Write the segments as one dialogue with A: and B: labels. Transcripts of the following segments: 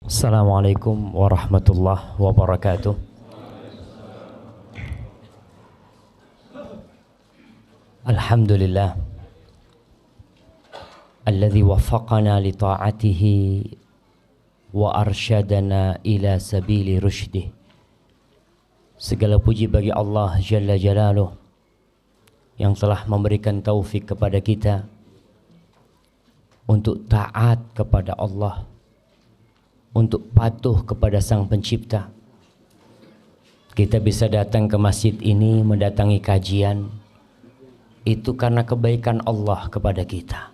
A: Assalamualaikum warahmatullahi wabarakatuh. Alhamdulillah alladzi waffaqana li ta'atihi wa arsyadana ila sabili rusydih. Segala puji bagi Allah Jalla Jalaluh yang telah memberikan taufik kepada kita untuk taat kepada Allah, untuk patuh kepada Sang Pencipta. Kita bisa datang ke masjid ini, mendatangi kajian, itu karena kebaikan Allah kepada kita.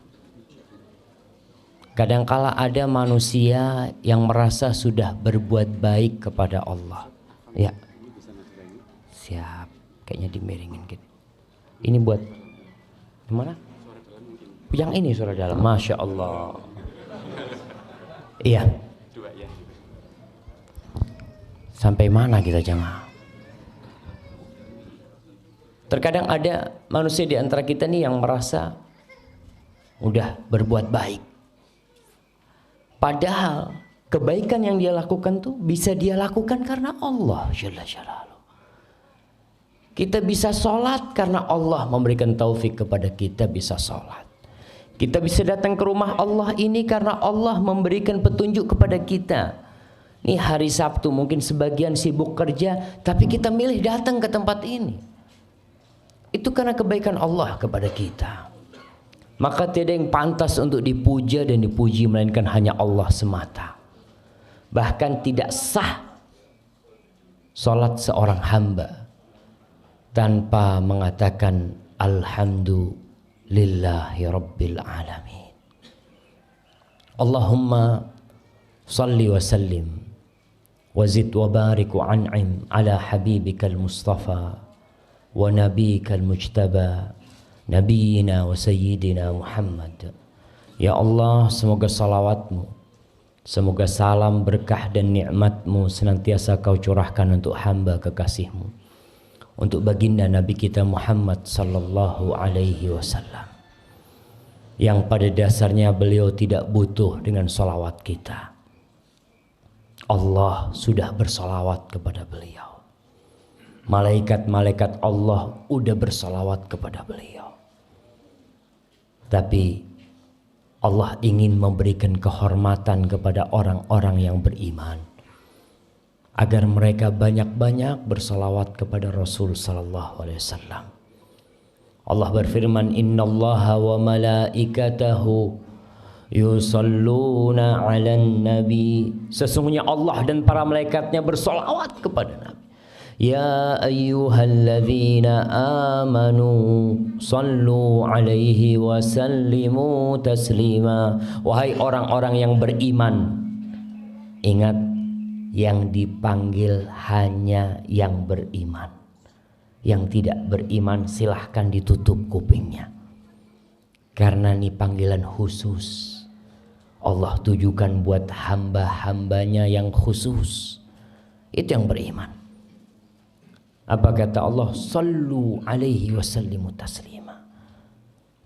A: Kadangkala ada manusia yang merasa sudah berbuat baik kepada Allah. Ya, siap. Kayaknya dimiringin gitu. Ini buat gimana? Yang ini suara dalam. Masya Allah. Iya. Sampai mana kita jamaah? Terkadang ada manusia di antara kita nih yang merasa udah berbuat baik. Padahal kebaikan yang dia lakukan tuh bisa dia lakukan karena Allah Jalla Jalaluh. Kita bisa sholat karena Allah memberikan taufik kepada kita bisa sholat. Kita bisa datang ke rumah Allah ini karena Allah memberikan petunjuk kepada kita. Ini hari Sabtu mungkin sebagian sibuk kerja, tapi kita milih datang ke tempat ini. Itu karena kebaikan Allah kepada kita. Maka tidak yang pantas untuk dipuja dan dipuji melainkan hanya Allah semata. Bahkan tidak sah salat seorang hamba tanpa mengatakan alhamdulillahi rabbil alamin. Allahumma salli wa sallim wazid wa barik wa an'im ala habibikal mustafa wa nabiyikal mujtaba nabiyina wa sayyidina Muhammad. Ya Allah, semoga salawatmu, semoga salam berkah dan nikmatmu senantiasa kau curahkan untuk hamba kekasihmu, untuk baginda Nabi kita Muhammad sallallahu alaihi wasallam, yang pada dasarnya beliau tidak butuh dengan salawat kita. Allah sudah bersalawat kepada beliau. Malaikat-malaikat Allah udah bersalawat kepada beliau. Tapi Allah ingin memberikan kehormatan kepada orang-orang yang beriman, agar mereka banyak-banyak bersalawat kepada Rasul sallallahu alaihi wasallam. Allah berfirman, innallaha wa malaikatahu yusalluna 'alan nabi. Sesungguhnya Allah dan para malaikatnya bersolawat kepada Nabi. Ya ayyuhalladzina amanu sallu 'alaihi wa sallimu taslima. Wahai orang-orang yang beriman, ingat, yang dipanggil hanya yang beriman. Yang tidak beriman silahkan ditutup kupingnya, karena ini panggilan khusus. Allah tujukan buat hamba-hambanya yang khusus, itu yang beriman. Apa kata Allah? Sallu alaihi wasallimu taslima.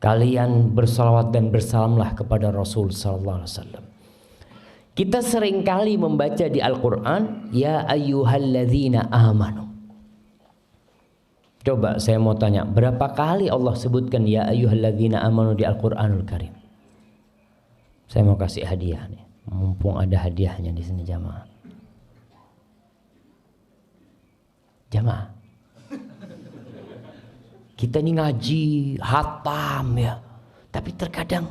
A: Kalian bersalawat dan bersalamlah kepada Rasul sallallahu alaihi wasallam. Kita seringkali membaca di Al-Quran, ya ayyuhalladzina amanu. Coba saya mau tanya, berapa kali Allah sebutkan ya ayyuhalladzina amanu di Al-Quranul Karim? Saya mau kasih hadiah nih, mumpung ada hadiahnya di sini jamaah. Jamaah, kita ini ngaji hatam ya, tapi terkadang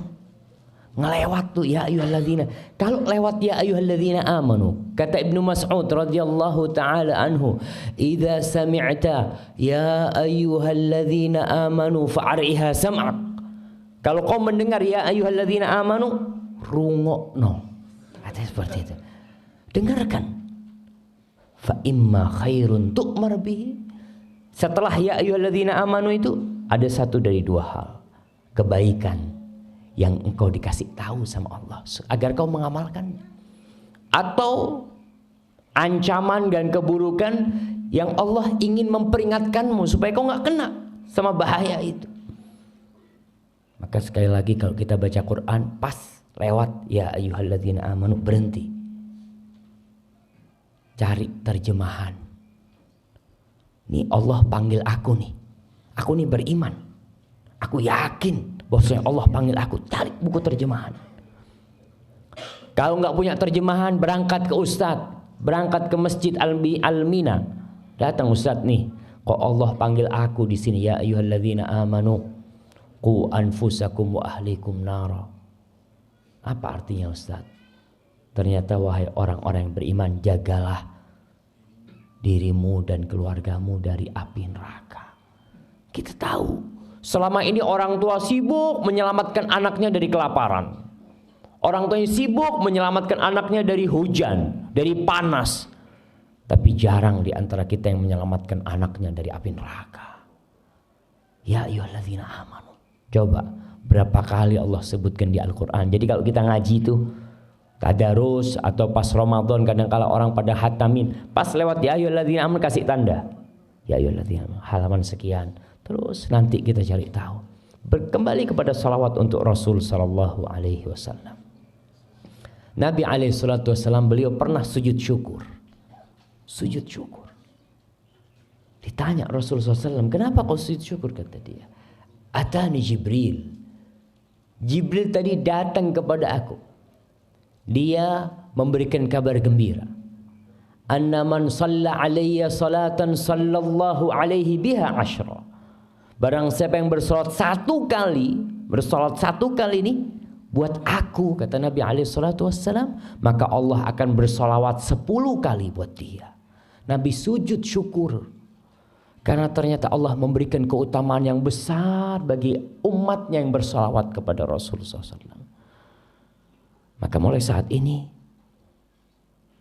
A: ngelewat tuh ya ayyuhalladzina. Kalau lewat ya ayyuhalladzina amanu, kata Ibnu Mas'ud radhiyallahu taala anhu, idza sami'ta ya ayyuhalladzina amanu fa'ariha sam'ak. Kalau kau mendengar ya ayyuhalladzina amanu, rungokno. Kata seperti itu. Dengarkan. Fa imma khairun tu'mar bihi. Setelah ya ayyuhalladzina amanu itu ada satu dari dua hal. Kebaikan yang engkau dikasih tahu sama Allah agar kau mengamalkannya, atau ancaman dan keburukan yang Allah ingin memperingatkanmu supaya kau nggak kena sama bahaya itu. Maka sekali lagi kalau kita baca Quran pas lewat ya ayyuhalladzina amanu berhenti. cari terjemahan. Nih Allah panggil aku nih. Aku nih beriman. Aku yakin bahwasanya Allah panggil aku. Cari buku terjemahan. Kalau nggak punya terjemahan, berangkat ke ustadz, berangkat ke masjid Al-Mina. Datang ustadz nih, kok Allah panggil aku di sini, ya ayyuhalladzina amanu qu anfusakum wa ahlikum nara. Apa artinya ustadz? Ternyata wahai orang-orang yang beriman, jagalah dirimu dan keluargamu dari api neraka. Kita tahu selama ini orang tua sibuk menyelamatkan anaknya dari kelaparan. Orang tuanya sibuk menyelamatkan anaknya dari hujan, dari panas. Tapi jarang di antara kita yang menyelamatkan anaknya dari api neraka. Ya ayyuhalladzina amanu. Coba berapa kali Allah sebutkan di Al-Quran. Jadi kalau kita ngaji itu tadarus atau pas Ramadan, kadang kala orang pada hatamin, pas lewat ya ayyuhalladzina amanu kasih tanda. Ya ayyuhalladzina amanu, halaman sekian. Terus nanti kita cari tahu. Kembali kepada salawat untuk Rasul sallallahu alaihi wasallam. Nabi alaihi salatu wasallam beliau pernah sujud syukur. Sujud syukur. Ditanya Rasul SAW, kenapa kau sujud syukur? Kata dia, atani Jibril. Jibril tadi datang kepada aku. Dia memberikan kabar gembira. Anna man shalla alayya salatan sallallahu alaihi biha ashra. Barang siapa yang bersolat satu kali ini buat aku, kata Nabi alaihi salatu wassalam, maka Allah akan bersolawat 10 kali buat dia. Nabi sujud syukur karena ternyata Allah memberikan keutamaan yang besar bagi umatnya yang bersolawat kepada Rasulullah SAW. Maka mulai saat ini,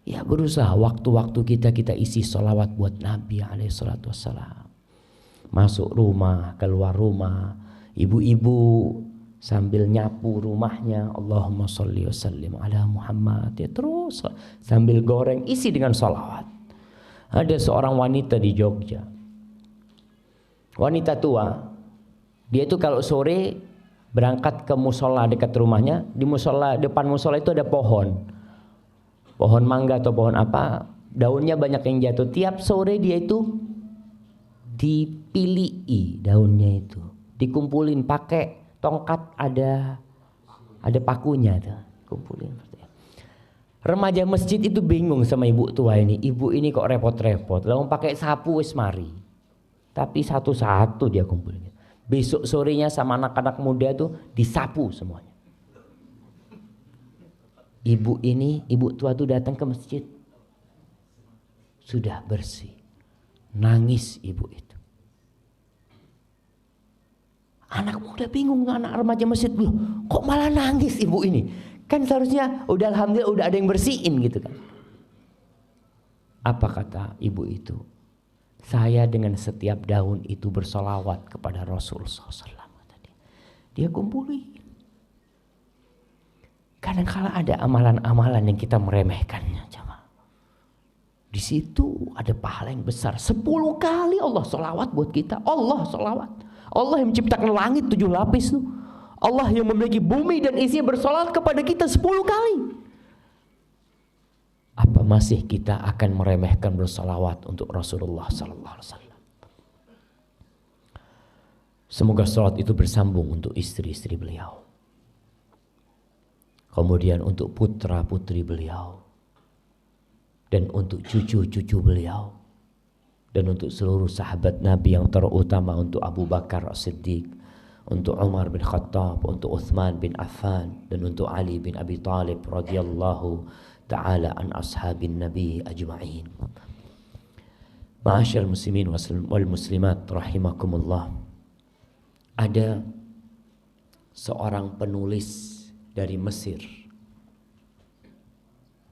A: ya berusaha waktu-waktu kita isi solawat buat Nabi SAW. Masuk rumah, keluar rumah, ibu-ibu sambil nyapu rumahnya, Allahumma sholli wa sallim ala Muhammad, ya terus sambil goreng isi dengan solawat. Ada seorang wanita di Jogja, wanita tua, dia itu kalau sore berangkat ke musola dekat rumahnya. Di musola, depan musola itu ada pohon mangga atau pohon apa, daunnya banyak yang jatuh. Tiap sore dia itu dipilih daunnya itu, dikumpulin pakai tongkat, ada pakunya tuh, kumpulin. Remaja masjid itu bingung sama ibu tua ini. Ibu ini kok repot-repot, lalu pakai sapu wis mari. Tapi satu-satu dia kumpulin. Besok sorenya sama anak-anak muda tuh disapu semuanya. Ibu tua tuh datang ke masjid. Sudah bersih. Nangis ibu itu. Anak muda bingung, anak remaja masjid, loh, kok malah nangis ibu ini? Kan seharusnya udah alhamdulillah udah ada yang bersihin gitu kan. Apa kata ibu itu? Saya dengan setiap daun itu bersolawat kepada Rasul SAW. Dia kumpulin. Kadang-kala ada amalan-amalan yang kita meremehkannya. Di situ ada pahala yang besar. 10 kali Allah solawat buat kita. Allah solawat. Allah yang menciptakan langit 7 lapis tuh. Allah yang memiliki bumi dan isinya bersolawat kepada kita 10 kali. Apa masih kita akan meremehkan bersolawat untuk Rasulullah sallallahu alaihi wasallam? Semoga salawat itu bersambung untuk istri-istri beliau. Kemudian untuk putra-putri beliau. Dan untuk cucu-cucu beliau. Dan untuk seluruh sahabat Nabi yang terutama, untuk Abu Bakar As-Siddiq, untuk Umar bin Khattab, untuk Uthman bin Affan, dan untuk Ali bin Abi Talib radhiyallahu ta'ala an ashabin Nabi ajma'in. Ma'asyar muslimin wal muslimat rahimakumullah. Ada seorang penulis dari Mesir.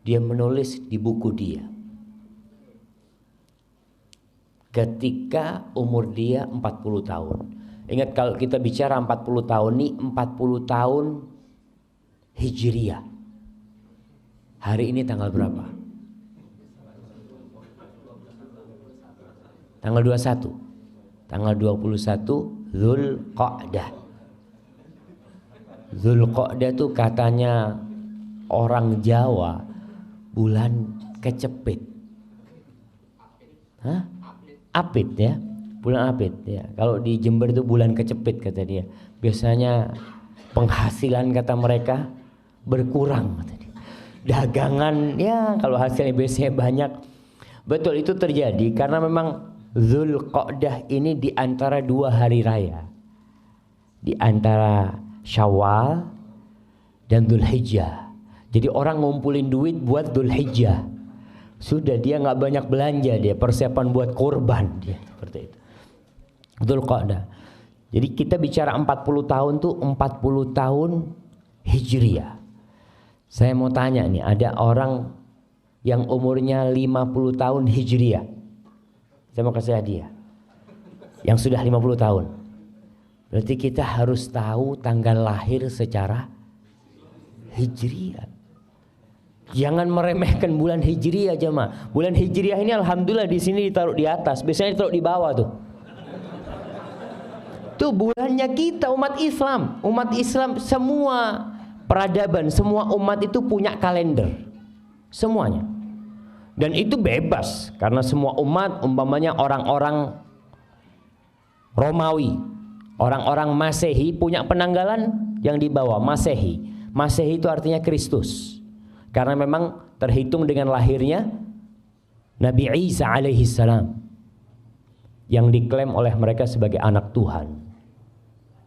A: Dia menulis di buku dia ketika umur dia 40 tahun. Ingat kalau kita bicara 40 tahun ini 40 tahun Hijriyah. Hari ini tanggal berapa? Tanggal 21. Tanggal 21 Dzulqa'dah. Dzulqa'dah itu katanya orang Jawa bulan kecepit. Hah? Apit ya, bulan Apit ya. Kalau di Jember itu bulan kecepit kata dia. Biasanya penghasilan kata mereka berkurang kata dia. Dagangan ya kalau hasilnya biasanya banyak. Betul itu terjadi karena memang Dzulqa'dah ini di antara 2 hari raya. Di antara Syawal dan Dzulhijjah. Jadi orang ngumpulin duit buat Dzulhijjah. Sudah dia nggak banyak belanja, dia persiapan buat kurban dia seperti itu. Dzulqa'dah. Jadi kita bicara 40 tahun tuh 40 tahun Hijriah. Saya mau tanya nih, ada orang yang umurnya 50 tahun Hijriah. Saya mau kasih hadiah. Yang sudah 50 tahun. Berarti kita harus tahu tanggal lahir secara Hijriah. Jangan meremehkan bulan Hijriah jemaah. Bulan Hijriah ini alhamdulillah di sini ditaruh di atas, biasanya ditaruh di bawah tuh. Tuh bulannya kita umat Islam. Umat Islam semua peradaban, semua umat itu punya kalender. Semuanya. Dan itu bebas karena semua umat umpamanya orang-orang Romawi, orang-orang Masehi punya penanggalan yang dibawa Masehi. Masehi itu artinya Kristus. Karena memang terhitung dengan lahirnya Nabi Isa alaihi salam yang diklaim oleh mereka sebagai anak Tuhan.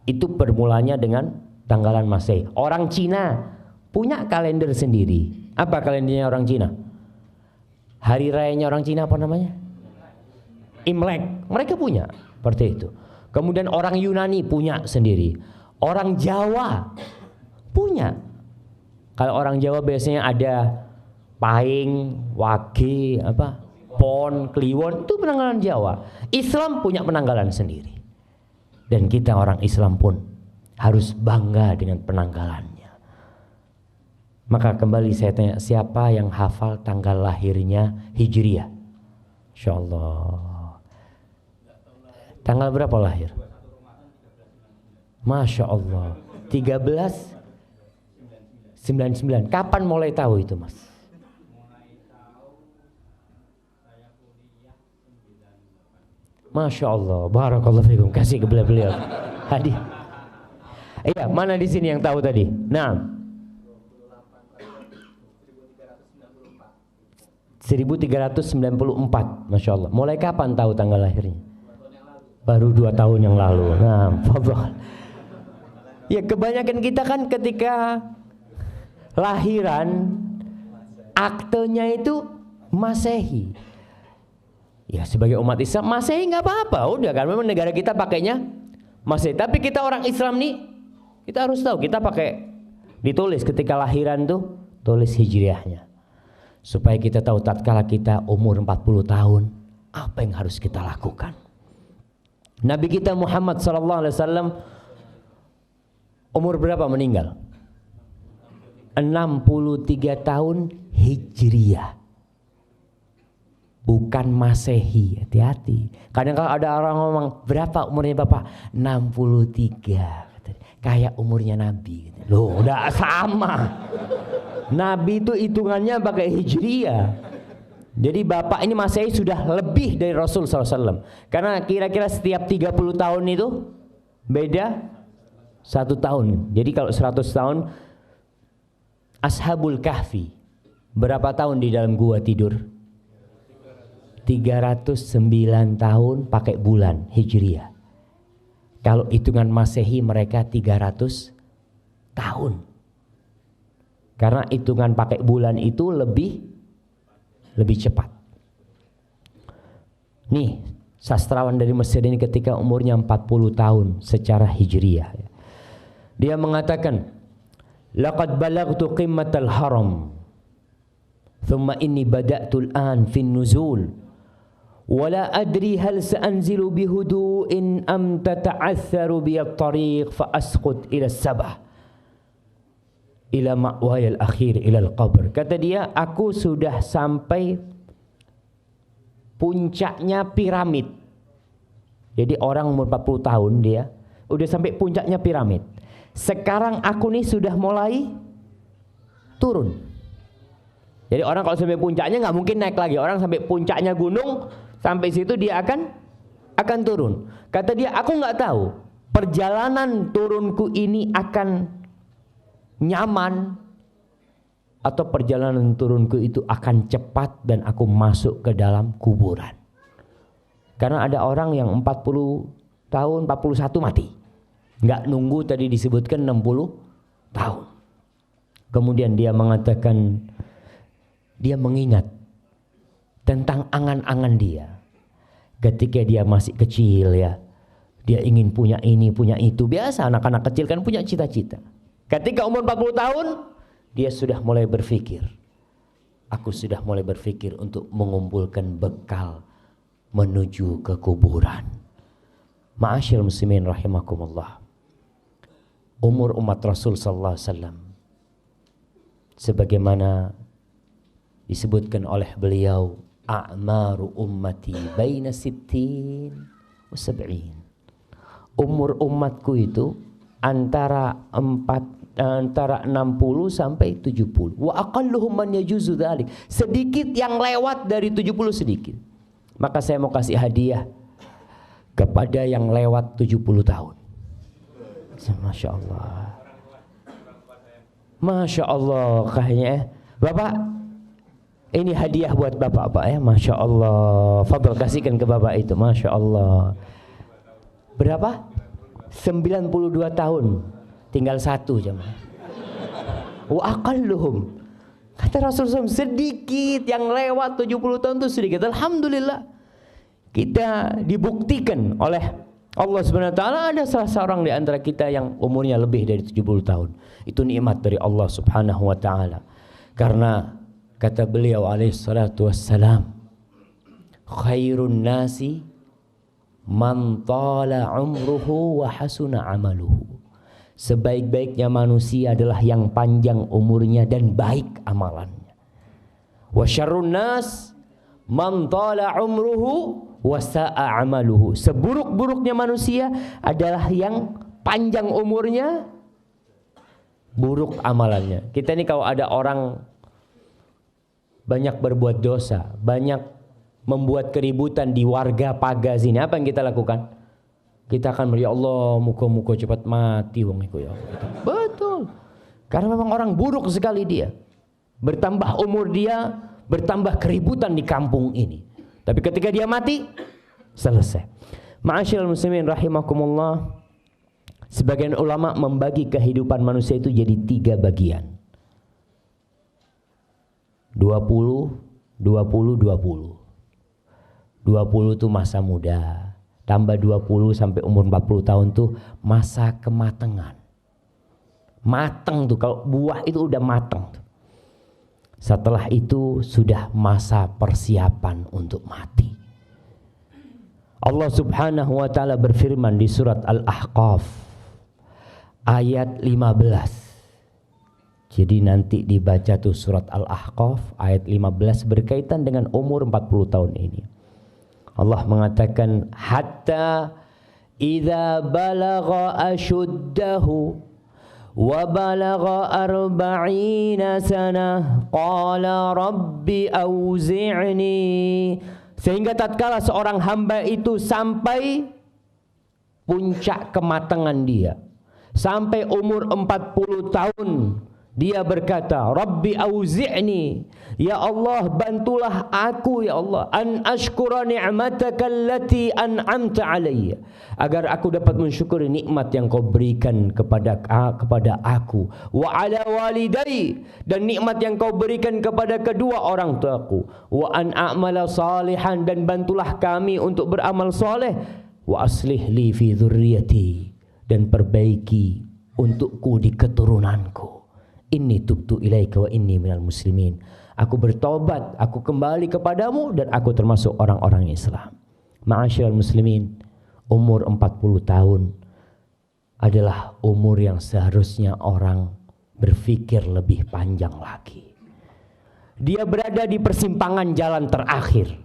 A: Itu bermulanya dengan tanggalan Masehi. Orang Cina punya kalender sendiri. Apa kalendernya orang Cina? Hari rayanya orang Cina apa namanya? Imlek. Mereka punya seperti itu. Kemudian orang Yunani punya sendiri. Orang Jawa punya. Kalau orang Jawa biasanya ada Pahing, Wage, Pon, Kliwon, itu penanggalan Jawa. Islam punya penanggalan sendiri. Dan kita orang Islam pun harus bangga dengan penanggalannya. Maka kembali saya tanya, siapa yang hafal tanggal lahirnya Hijriah? Insyaallah. Tanggal berapa lahir? Masya Allah. 1399. Kapan mulai tahu itu mas? Masya Allah. Barakallahu fikum. Kasih ke beliau. Hadiah. Iya, mana di sini yang tahu tadi? Nah, 1394. Masya Allah. Mulai kapan tahu tanggal lahirnya? Baru 2 tahun yang lalu. Nah, fadhal. Ya kebanyakan kita kan ketika lahiran aktenya itu Masehi. Ya sebagai umat Islam Masehi nggak apa-apa, udah kan memang negara kita pakainya Masehi. Tapi kita orang Islam nih, kita harus tahu kita pakai ditulis ketika lahiran tuh tulis Hijriahnya. Supaya kita tahu tatkala kita umur 40 tahun apa yang harus kita lakukan. Nabi kita Muhammad SAW umur berapa meninggal? 63 tahun Hijriah. Bukan Masehi, hati-hati. Kadang kalau ada orang ngomong, berapa umurnya Bapak? 63. Kayak umurnya Nabi. Loh, udah sama. Nabi itu hitungannya pakai Hijriah. Jadi Bapak ini Masehi sudah lebih dari Rasul SAW. Karena kira-kira setiap 30 tahun itu beda 1 tahun. Jadi kalau 100 tahun, Ashabul Kahfi berapa tahun di dalam gua tidur? 309 tahun pakai bulan Hijriah. Kalau hitungan Masehi mereka 300 tahun. Karena hitungan pakai bulan itu lebih cepat. Nih, sastrawan dari Mesir ini ketika umurnya 40 tahun secara Hijriah. Dia mengatakan, laqad balagtu qimmatal haram. Thumma inni bada'tu al-an fin nuzul. Wala adri hal sa'anzilu bihudu'in am tata'atharu biyat tariq fa asqut ila sabah. Ila ma'wayal akhir ila al-qabr. Kata dia, aku sudah sampai puncaknya piramid. Jadi orang umur 40 tahun dia udah sampai puncaknya piramid. Sekarang aku nih sudah mulai turun. Jadi orang kalau sampai puncaknya nggak mungkin naik lagi. Orang sampai puncaknya gunung Sampai situ dia akan turun. Kata dia, aku nggak tahu perjalanan turunku ini akan nyaman atau perjalanan turunku itu akan cepat dan aku masuk ke dalam kuburan. Karena ada orang yang 40 tahun, 41 mati. Nggak nunggu tadi disebutkan 60 tahun. Kemudian dia mengatakan, dia mengingat tentang angan-angan dia. Ketika dia masih kecil ya, dia ingin punya ini, punya itu. Biasa anak-anak kecil kan punya cita-cita. Ketika umur 40 tahun, dia sudah mulai berpikir. Aku sudah mulai berpikir untuk mengumpulkan bekal menuju ke kuburan. Ma'asyil muslimin rahimakumullah. Umur umat Rasul sallallahu alaihi wasallam sebagaimana disebutkan oleh beliau, a'maru ummati baina sittin wa sab'in. Umur umatku itu antara 60 sampai 70. Wa aqalluhum man yajuzu dzalik. Sedikit yang lewat dari 70 sedikit. Maka saya mau kasih hadiah kepada yang lewat 70 tahun. Masya Allah. Masya Allah kayaknya. Bapak, ini hadiah buat bapak Pak ya. Masya Allah. Fadl kasihkan ke bapak itu. Masya Allah. Berapa? 92 tahun. Tinggal satu jemaah. Wa aqalluhum. Kata Rasulullah SAW, sedikit yang lewat 70 tahun itu sedikit. Alhamdulillah. Kita dibuktikan oleh Allah Subhanahu wa taala ada salah seorang di antara kita yang umurnya lebih dari 70 tahun. Itu nikmat dari Allah Subhanahu wa taala. Karena kata beliau alaihi salatu wassalam, khairun nasi man tala umruhu wa hasuna amaluhu. Sebaik-baiknya manusia adalah yang panjang umurnya dan baik amalannya. Wa syarrun nas man tala umruhu wa sa'a amaluhu. Seburuk-buruknya manusia adalah yang panjang umurnya, buruk amalannya. Kita ini kalau ada orang banyak berbuat dosa, banyak membuat keributan di warga paga sini, apa yang kita lakukan? Kita akan ya Allah, muka-muka cepat mati wong iku ya. Betul. Karena memang orang buruk sekali dia. Bertambah umur dia, bertambah keributan di kampung ini. Tapi ketika dia mati, selesai. Ma'asyiral muslimin rahimakumullah. Sebagian ulama membagi kehidupan manusia itu jadi 3 bagian. 20, 20, 20. 20 itu masa muda. Tambah 20 sampai umur 40 tahun tuh masa kematangan. Matang tuh, kalau buah itu udah matang tuh. Setelah itu sudah masa persiapan untuk mati. Allah Subhanahu wa taala berfirman di surat Al-Ahqaf ayat 15. Jadi nanti dibaca tuh surat Al-Ahqaf ayat 15 berkaitan dengan umur 40 tahun ini. Allah mengatakan hatta idza balagha ashuddahu wa balagha 40 sanah qala rabbi auzi'ni, sehingga tatkala seorang hamba itu sampai puncak kematangan dia, sampai umur 40 tahun, dia berkata, Rabbi auzi'ni, ya Allah bantulah aku ya Allah, an ashkura ni'mataka allati an'amta alayya, agar aku dapat mensyukuri nikmat yang kau berikan kepada aku, wa ala walidai, dan nikmat yang kau berikan kepada kedua orang tuaku, wa an a'mala salihan, dan bantulah kami untuk beramal soleh, wa aslih li fi dzurriyyati, dan perbaiki untukku di keturunanku. Inni tubtu ilaika wa inni minal muslimin. Aku bertobat, aku kembali kepadamu dan aku termasuk orang-orang Islam. Ma'asyiral muslimin, umur 40 tahun adalah umur yang seharusnya orang berpikir lebih panjang lagi. Dia berada di persimpangan jalan terakhir.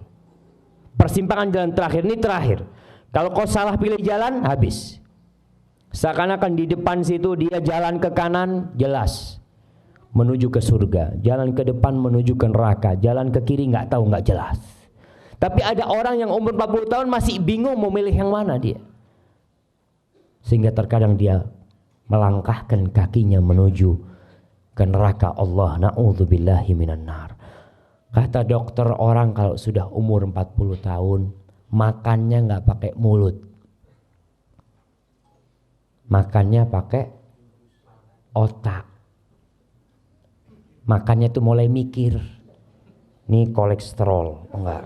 A: Persimpangan jalan terakhir ini terakhir. Kalau kau salah pilih jalan, habis. Seakan-akan di depan situ dia jalan ke kanan, jelas menuju ke surga, jalan ke depan menuju ke neraka, jalan ke kiri nggak tahu, nggak jelas. Tapi ada orang yang umur 40 tahun masih bingung mau milih yang mana dia. Sehingga terkadang dia melangkahkan kakinya menuju ke neraka Allah. Na'udzubillahi minan nar. Kata dokter, orang kalau sudah umur 40 tahun makannya nggak pakai mulut. Makannya pakai otak. Makannya tuh mulai mikir. Ini kolesterol, enggak.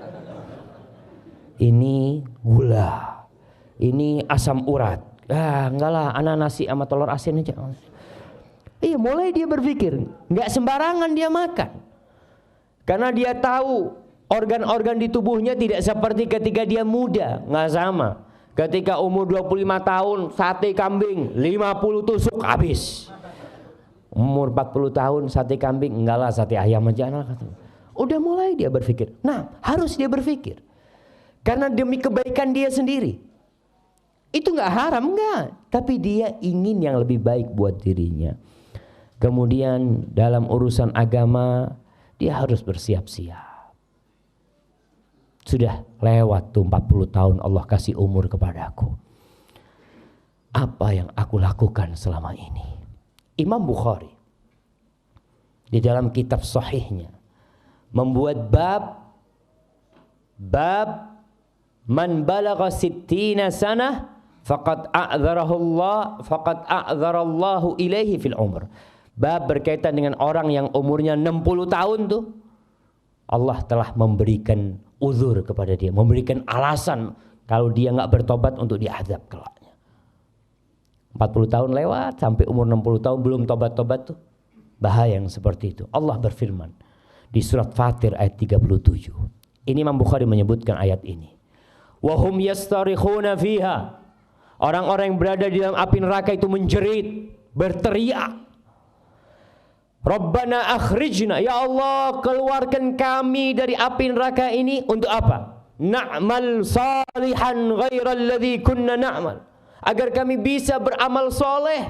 A: Ini gula, ini asam urat. Enggak lah, anak nasi sama telur asin aja. Iya, mulai dia berpikir, enggak sembarangan dia makan. Karena dia tahu organ-organ di tubuhnya tidak seperti ketika dia muda, enggak sama. Ketika umur 25 tahun, sate kambing 50 tusuk habis. Umur 40 tahun sate kambing, enggak lah sate ayam aja lah. Udah mulai dia berpikir. Nah, harus dia berpikir. Karena demi kebaikan dia sendiri. Itu nggak haram, nggak. Tapi dia ingin yang lebih baik buat dirinya. Kemudian dalam urusan agama, dia harus bersiap-siap. Sudah lewat tuh 40 tahun Allah kasih umur kepadaku. Apa yang aku lakukan selama ini? Imam Bukhari di dalam kitab sahihnya membuat bab man balagha 60 sanah faqad a'dzarallahu ilaihi fil umr. Bab berkaitan dengan orang yang umurnya 60 tahun tuh Allah telah memberikan uzur kepada dia, memberikan alasan kalau dia enggak bertobat untuk diazab kelaknya. 40 tahun lewat sampai umur 60 tahun belum tobat-tobat tuh bahaya yang seperti itu. Allah berfirman di surat Fatir ayat 37. Ini Imam Bukhari menyebutkan ayat ini. Wahum yastarikhuna fiha. Orang-orang yang berada di dalam api neraka itu menjerit, berteriak. Rabbana akhrijna, ya Allah keluarkan kami dari api neraka ini untuk apa? Na'mal salihan ghairal ladzi kunna na'mal. Agar kami bisa beramal soleh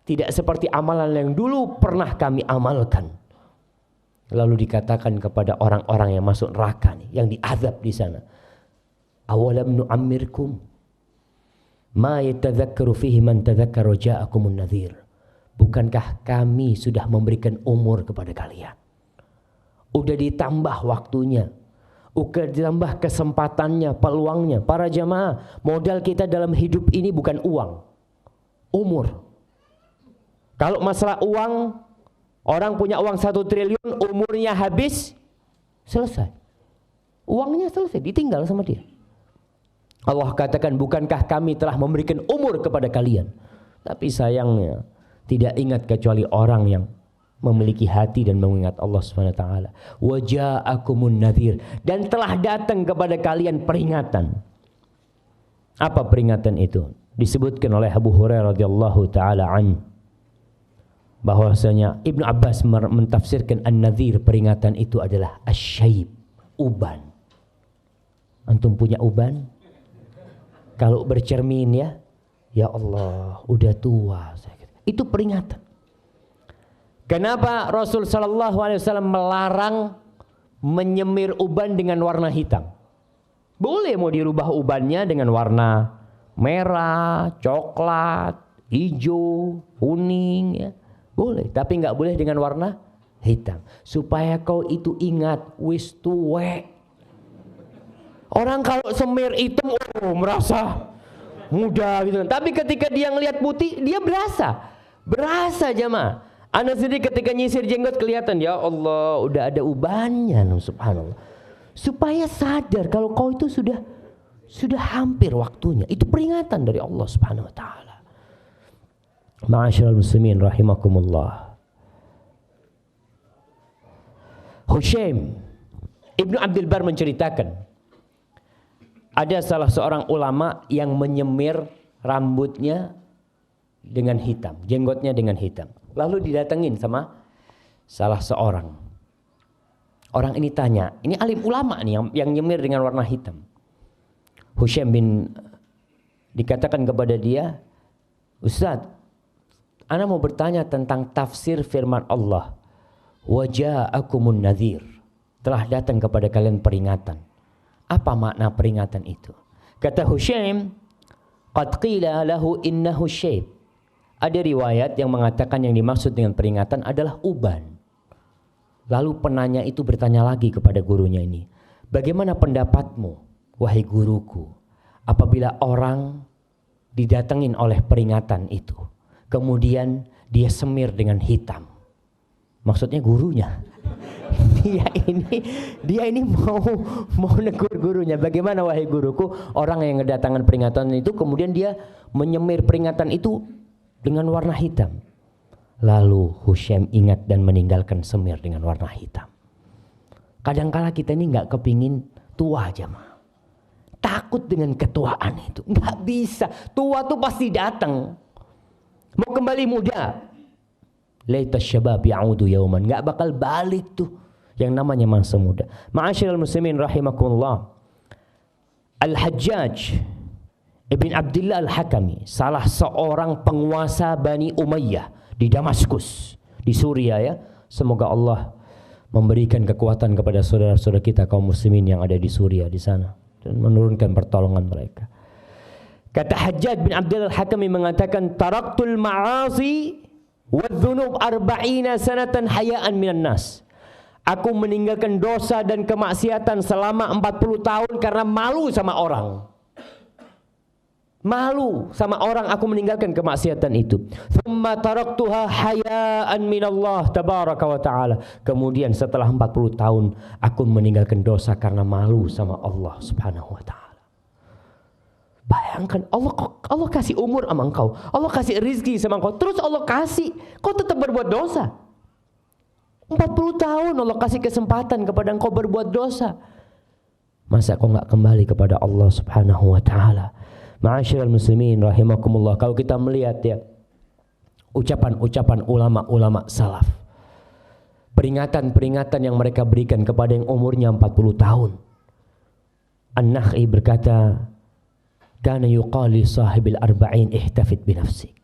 A: tidak seperti amalan yang dulu pernah kami amalkan. Lalu dikatakan kepada orang-orang yang masuk neraka nih, yang diazab di sana. Awalam nu'ammirkum ma yatadzakkaru fihi man tadzakkara ja'akumun nadhir. Bukankah kami sudah memberikan umur kepada kalian? Udah ditambah waktunya, udah ditambah kesempatannya, peluangnya. Para jamaah, modal kita dalam hidup ini bukan uang, umur. Kalau masalah uang, orang punya uang 1 triliun, umurnya habis, selesai. Uangnya selesai, ditinggal sama dia. Allah katakan, bukankah kami telah memberikan umur kepada kalian? Tapi sayangnya tidak ingat kecuali orang yang memiliki hati dan mengingat Allah SWT. Wa ja'akumun nadhir, dan telah datang kepada kalian peringatan. Apa peringatan itu? Disebutkan oleh Abu Hurairah radhiyallahu taala an, bahwasanya Ibnu Abbas mentafsirkan an-nadhir, peringatan itu adalah asy-syaib, uban. Antum punya uban? Kalau bercermin ya Allah, udah tua. Itu peringatan. Kenapa Rasul sallallahu alaihi wasallam melarang menyemir uban dengan warna hitam? Boleh mau dirubah ubannya dengan warna merah, coklat, hijau, kuning, ya. Boleh, tapi enggak boleh dengan warna hitam. Supaya kau itu ingat, wis tuwek. Orang kalau semir hitam merasa muda gitu. Tapi ketika dia ngelihat putih, dia berasa jemaah. Anak sendiri ketika nyisir jenggot kelihatan, ya Allah, udah ada ubannya, subhanallah. Supaya sadar kalau kau itu sudah hampir waktunya. Itu peringatan dari Allah Subhanahu wa taala. Ma'asyiral muslimin rahimakumullah. Hushaim Ibnu Abdul Bar menceritakan, ada salah seorang ulama yang menyemir rambutnya dengan hitam, jenggotnya dengan hitam. Lalu didatengin sama salah seorang. Orang ini tanya, ini alim ulama nih yang nyemir dengan warna hitam. Hushaim dikatakan kepada dia, Ustaz, ana mau bertanya tentang tafsir firman Allah. Wa ja'akumun nadhir, telah datang kepada kalian peringatan. Apa makna peringatan itu? Kata Hushaim, qad qila lahu innahu syayb. Ada riwayat yang mengatakan yang dimaksud dengan peringatan adalah uban. Lalu penanya itu bertanya lagi kepada gurunya ini, bagaimana pendapatmu, wahai guruku, apabila orang didatengin oleh peringatan itu, kemudian dia semir dengan hitam? Maksudnya gurunya. Dia ini mau negur gurunya. Bagaimana wahai guruku, orang yang kedatangan peringatan itu kemudian dia menyemir peringatan itu dengan warna hitam. Lalu Hushaim ingat dan meninggalkan semir dengan warna hitam. Kadangkala kita ini nggak kepingin tua aja mah. Takut dengan ketuaan itu. Nggak bisa. Tua tuh pasti datang. Mau kembali muda. Laita syabab ya'udu yauman. Nggak bakal balik tuh yang namanya masa muda. Ma'asyiral muslimin rahimakumullah. Al-Hajjaj Ibn Abdullah Al-Hakami, salah seorang penguasa Bani Umayyah di Damaskus, di Suriah ya. Semoga Allah memberikan kekuatan kepada saudara-saudara kita kaum muslimin yang ada di Suriah di sana dan menurunkan pertolongan mereka. Kata Hajjaj bin Abdullah Al-Hakami mengatakan, taraktul ma'asi wadh-dhunub 40 sanatan hayaan minan nas. Aku meninggalkan dosa dan kemaksiatan selama 40 tahun karena malu sama orang. Malu sama orang aku meninggalkan kemaksiatan itu. Thumma taraktuha hayaan minallah tabaraka wa ta'ala. Kemudian setelah 40 tahun aku meninggalkan dosa karena malu sama Allah subhanahu wa ta'ala. Bayangkan Allah kasih umur sama engkau, Allah kasih rizki sama engkau, terus Allah kasih kau tetap berbuat dosa. 40 tahun Allah kasih kesempatan kepada engkau berbuat dosa. Masa kau gak kembali kepada Allah subhanahu wa ta'ala? Ma'asyiral muslimin rahimakumullah. Kalau kita melihat ya ucapan-ucapan ulama-ulama salaf, peringatan-peringatan yang mereka berikan kepada yang umurnya 40 tahun. An-Nakhi berkata, kana yuqali sahibil arba'in ihtafid binafsik.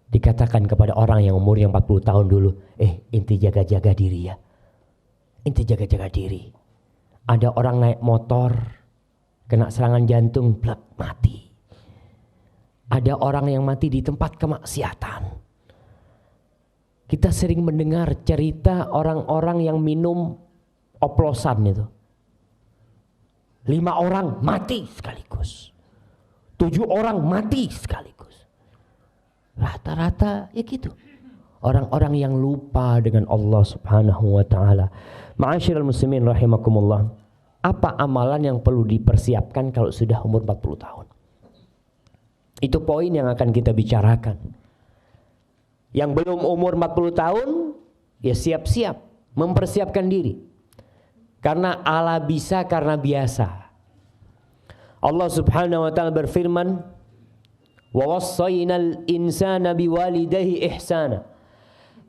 A: Dikatakan kepada orang yang umurnya 40 tahun dulu, inti jaga-jaga diri ya. Inti jaga-jaga diri. Ada orang naik motor, kena serangan jantung, blek, mati. Ada orang yang mati di tempat kemaksiatan. Kita sering mendengar cerita orang-orang yang minum oplosan itu. 5 orang mati sekaligus. 7 orang mati sekaligus. Rata-rata ya gitu. Orang-orang yang lupa dengan Allah subhanahu wa ta'ala. Ma'asyiral muslimin rahimakumullah. Apa amalan yang perlu dipersiapkan kalau sudah umur 40 tahun? Itu poin yang akan kita bicarakan. Yang belum umur 40 tahun, ya siap-siap mempersiapkan diri. Karena ala bisa karena biasa. Allah subhanahu wa ta'ala berfirman, wa wassaynal insana biwalidayhi ihsana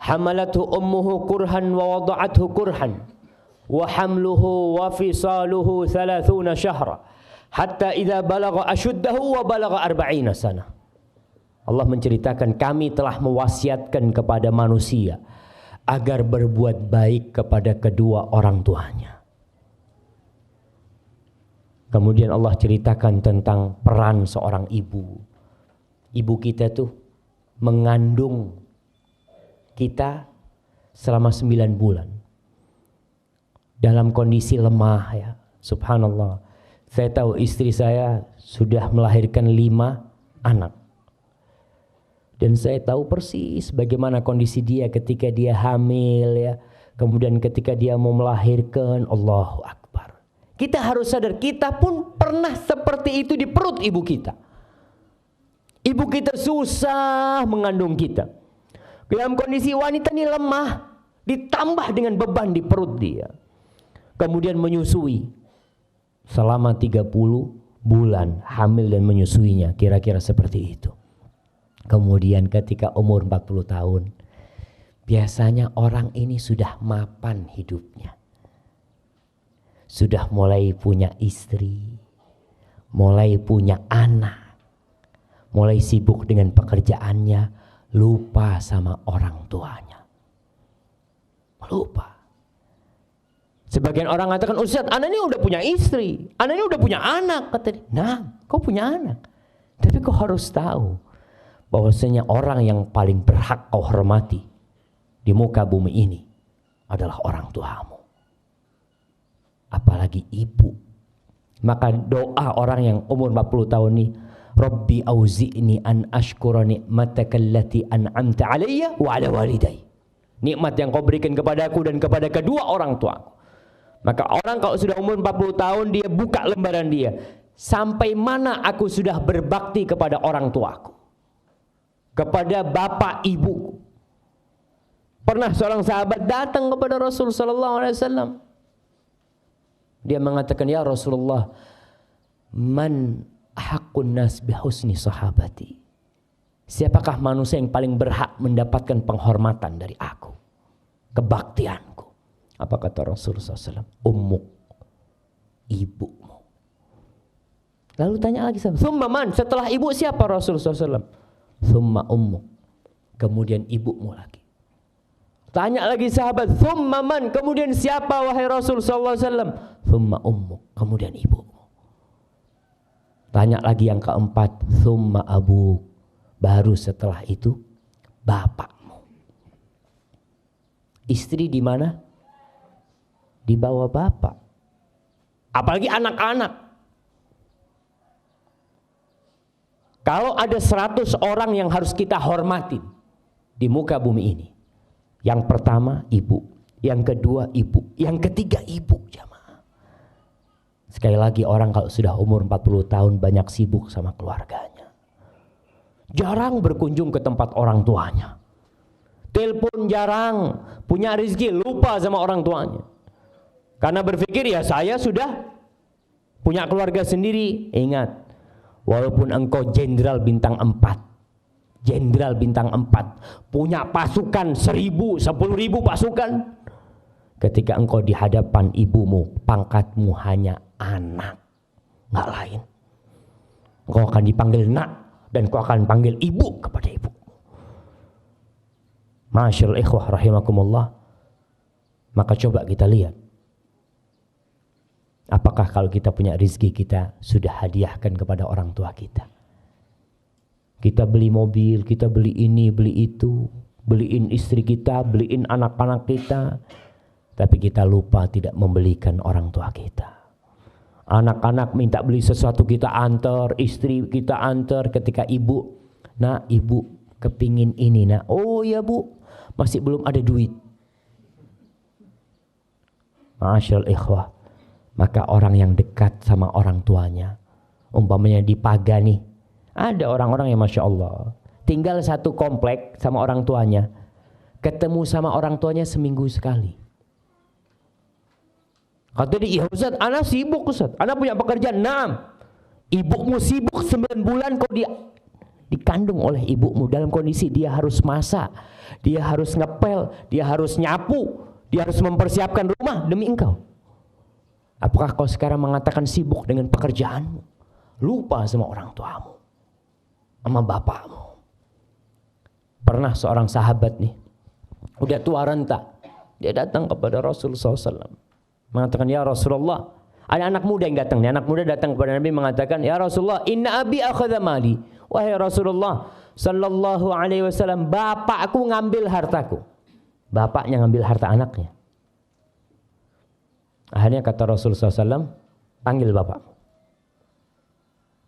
A: hamalathu ummuhu kurhan wa wada'athu kurhan wa hamluhu wa fisaluhu 30 syahra hatta idza balagha ashuddahu wa balagha 40 sana. Allah menceritakan kami telah mewasiatkan kepada manusia agar berbuat baik kepada kedua orang tuanya. Kemudian Allah ceritakan tentang peran seorang ibu. Ibu kita tuh mengandung kita selama 9 bulan. Dalam kondisi lemah ya. Subhanallah. Saya tahu istri saya sudah melahirkan 5 anak. Dan saya tahu persis bagaimana kondisi dia ketika dia hamil ya. Kemudian ketika dia mau melahirkan, Allahu Akbar. Kita harus sadar, kita pun pernah seperti itu di perut ibu kita. Ibu kita susah mengandung kita. Dalam kondisi wanita ini lemah, ditambah dengan beban di perut dia. Kemudian menyusui. Selama 30 bulan hamil dan menyusuinya, kira-kira seperti itu. Kemudian ketika umur 40 tahun, biasanya orang ini sudah mapan hidupnya. Sudah mulai punya istri, mulai punya anak, mulai sibuk dengan pekerjaannya, lupa sama orang tuanya. Lupa. Sebagian orang mengatakan, Ustaz, anak ini udah punya istri, anak ini udah punya anak. Kata dia, nah, kau punya anak. Tapi kau harus tahu bahwasanya orang yang paling berhak kau hormati di muka bumi ini adalah orang tuamu. Apalagi ibu. Maka doa orang yang umur 40 tahun ini, Rabbi auzi'ni an ashkura ni'mataka allati an'amta alayya wa ala walidayya. Nikmat yang kau berikan kepadaku dan kepada kedua orang tuaku. Maka orang kalau sudah umur 40 tahun, dia buka lembaran dia. Sampai mana aku sudah berbakti kepada orang tuaku, kepada bapak ibuku. Pernah seorang sahabat datang kepada Rasul sallallahu alaihi wasallam. Dia mengatakan, ya Rasulullah, man haqqun nas bihusni sahabati. Siapakah manusia yang paling berhak mendapatkan penghormatan dari aku, kebaktianku? Apa kata Rasulullah SAW? Ummuk, ibumu. Lalu tanya lagi, summa man, setelah ibu siapa Rasulullah SAW? Summa ummuk, kemudian ibumu lagi. Tanya lagi sahabat, summa man, kemudian siapa wahai Rasulullah SAW? Summa ummuk, kemudian ibumu. Tanya lagi yang keempat, summa abuk, baru setelah itu bapakmu. Istri di mana? Di bawah bapak. Apalagi anak-anak. Kalau ada 100 orang yang harus kita hormatin di muka bumi ini, yang pertama ibu, yang kedua ibu, yang ketiga ibu, jamaah. Sekali lagi, orang kalau sudah umur 40 tahun banyak sibuk sama keluarganya, jarang berkunjung ke tempat orang tuanya, telepon jarang, punya rezeki lupa sama orang tuanya. Karena berpikir, ya saya sudah punya keluarga sendiri. Ingat, walaupun engkau jenderal bintang 4, jenderal bintang 4, punya pasukan 1000, 10.000 pasukan, ketika engkau di hadapan ibumu, pangkatmu hanya anak, nggak lain. Engkau akan dipanggil nak, dan engkau akan panggil ibu kepada ibu. Masyaallah ikhwah rahimakumullah. Maka coba kita lihat, apakah kalau kita punya rezeki, kita sudah hadiahkan kepada orang tua kita? Kita beli mobil, kita beli ini, beli itu, beliin istri kita, beliin anak-anak kita, tapi kita lupa tidak membelikan orang tua kita. Anak-anak minta beli sesuatu, kita antar, istri kita antar. Ketika ibu, nak ibu kepingin ini nak, oh ya bu, masih belum ada duit. Masyaallah ikhwah. Maka orang yang dekat sama orang tuanya, umpamanya di Pagani, ada orang-orang yang Masya Allah tinggal satu komplek sama orang tuanya, ketemu sama orang tuanya seminggu sekali. Kata dia, iya Ustaz, anak sibuk Ustaz, anak punya pekerjaan. Nah, ibumu sibuk 9 bulan kau dikandung oleh ibumu dalam kondisi dia harus masak, dia harus ngepel, dia harus nyapu, dia harus mempersiapkan rumah demi engkau. Apakah kau sekarang mengatakan sibuk dengan pekerjaanmu, lupa sama orang tuamu, sama bapakmu? Pernah seorang sahabat nih, udah tua renta, dia datang kepada Rasulullah SAW, mengatakan, ya Rasulullah, ada anak muda yang datang. Anak muda datang kepada Nabi mengatakan, ya Rasulullah, inna abi akhadha mali. Wahai Rasulullah sallallahu alaihi wasallam, bapakku ngambil hartaku. Bapaknya ngambil harta anaknya. Akhirnya kata Rasulullah SAW, panggil bapakmu.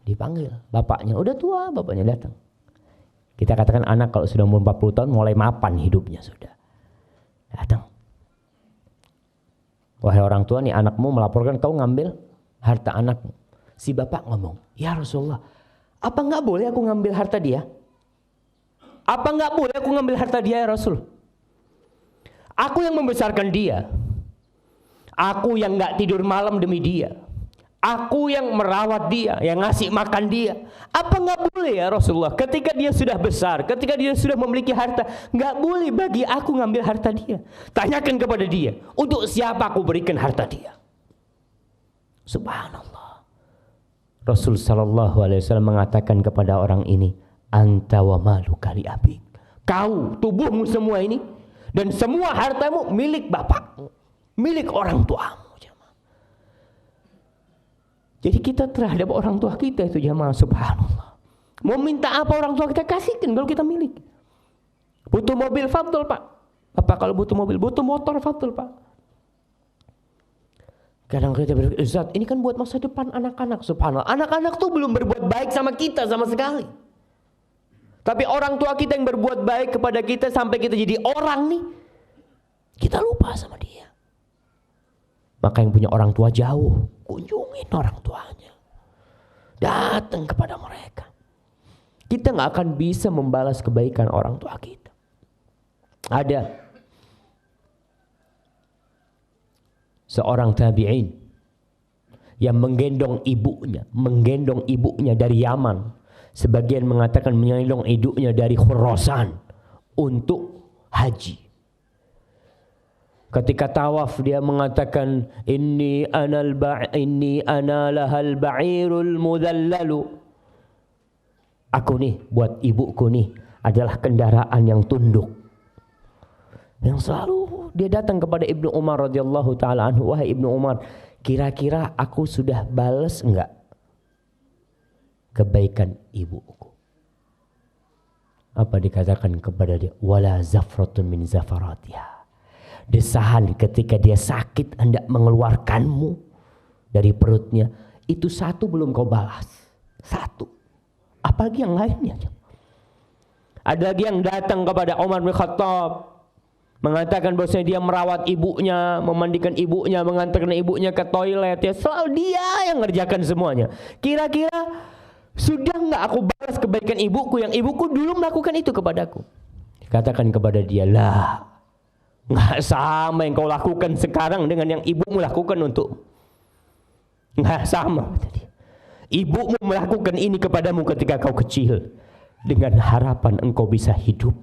A: Dipanggil bapaknya, udah tua, bapaknya datang. Kita katakan anak kalau sudah umur 40 tahun mulai mapan hidupnya sudah. Datang. Wahai orang tua, nih anakmu melaporkan kau ngambil harta anakmu. Si bapak ngomong, ya Rasulullah, apa enggak boleh aku ngambil harta dia? Apa enggak boleh aku ngambil harta dia ya Rasul? Aku yang membesarkan dia. Aku yang enggak tidur malam demi dia. Aku yang merawat dia, yang ngasih makan dia. Apa enggak boleh ya Rasulullah? Ketika dia sudah besar, ketika dia sudah memiliki harta, enggak boleh bagi aku ngambil harta dia. Tanyakan kepada dia, untuk siapa aku berikan harta dia? Subhanallah. Rasul sallallahu alaihi wasallam mengatakan kepada orang ini, anta wa maluka li abik. Kau, tubuhmu semua ini dan semua hartamu milik bapakmu. milik orang tuamu. Jadi kita terhadap orang tua kita itu jamaah, subhanallah. Mau minta apa orang tua kita kasihkan kalau kita milik. Butuh mobil, fadl Pak. Apa kalau butuh mobil? Butuh motor, fadl Pak. Kadang kita berpikir, Ustaz, ini kan buat masa depan anak-anak, subhanallah. Anak-anak tuh belum berbuat baik sama kita sama sekali. Tapi orang tua kita yang berbuat baik kepada kita sampai kita jadi orang nih, kita lupa sama dia. Maka yang punya orang tua jauh, kunjungin orang tuanya. Datang kepada mereka. Kita gak akan bisa membalas kebaikan orang tua kita. Ada seorang tabi'in yang menggendong ibunya dari Yaman. Sebagian mengatakan menggendong ibunya dari Khurasan untuk haji. Ketika tawaf dia mengatakan inni ana lahal ba'irul mudhallalu. Aku nih buat ibuku nih adalah kendaraan yang tunduk. Yang selalu dia datang kepada Ibnu Umar radhiyallahu taala anhu, wahai Ibnu Umar, kira-kira aku sudah balas enggak kebaikan ibuku? Apa dikatakan kepada dia? Wala zafratun min zafaratiha. Desahan ketika dia sakit hendak mengeluarkanmu dari perutnya, itu satu belum kau balas. Satu. Apalagi yang lainnya. Ada lagi yang datang kepada Umar bin Khattab mengatakan bahwasanya dia merawat ibunya, memandikan ibunya, mengantarkan ibunya ke toilet, ya selalu dia yang ngerjakan semuanya. Kira-kira sudah enggak aku balas kebaikan ibuku yang ibuku dulu melakukan itu kepadaku? Katakan kepada dia, lah nggak sama yang kau lakukan sekarang dengan yang ibumu lakukan untuk. Nggak sama. Ibumu melakukan ini kepadamu ketika kau kecil dengan harapan engkau bisa hidup,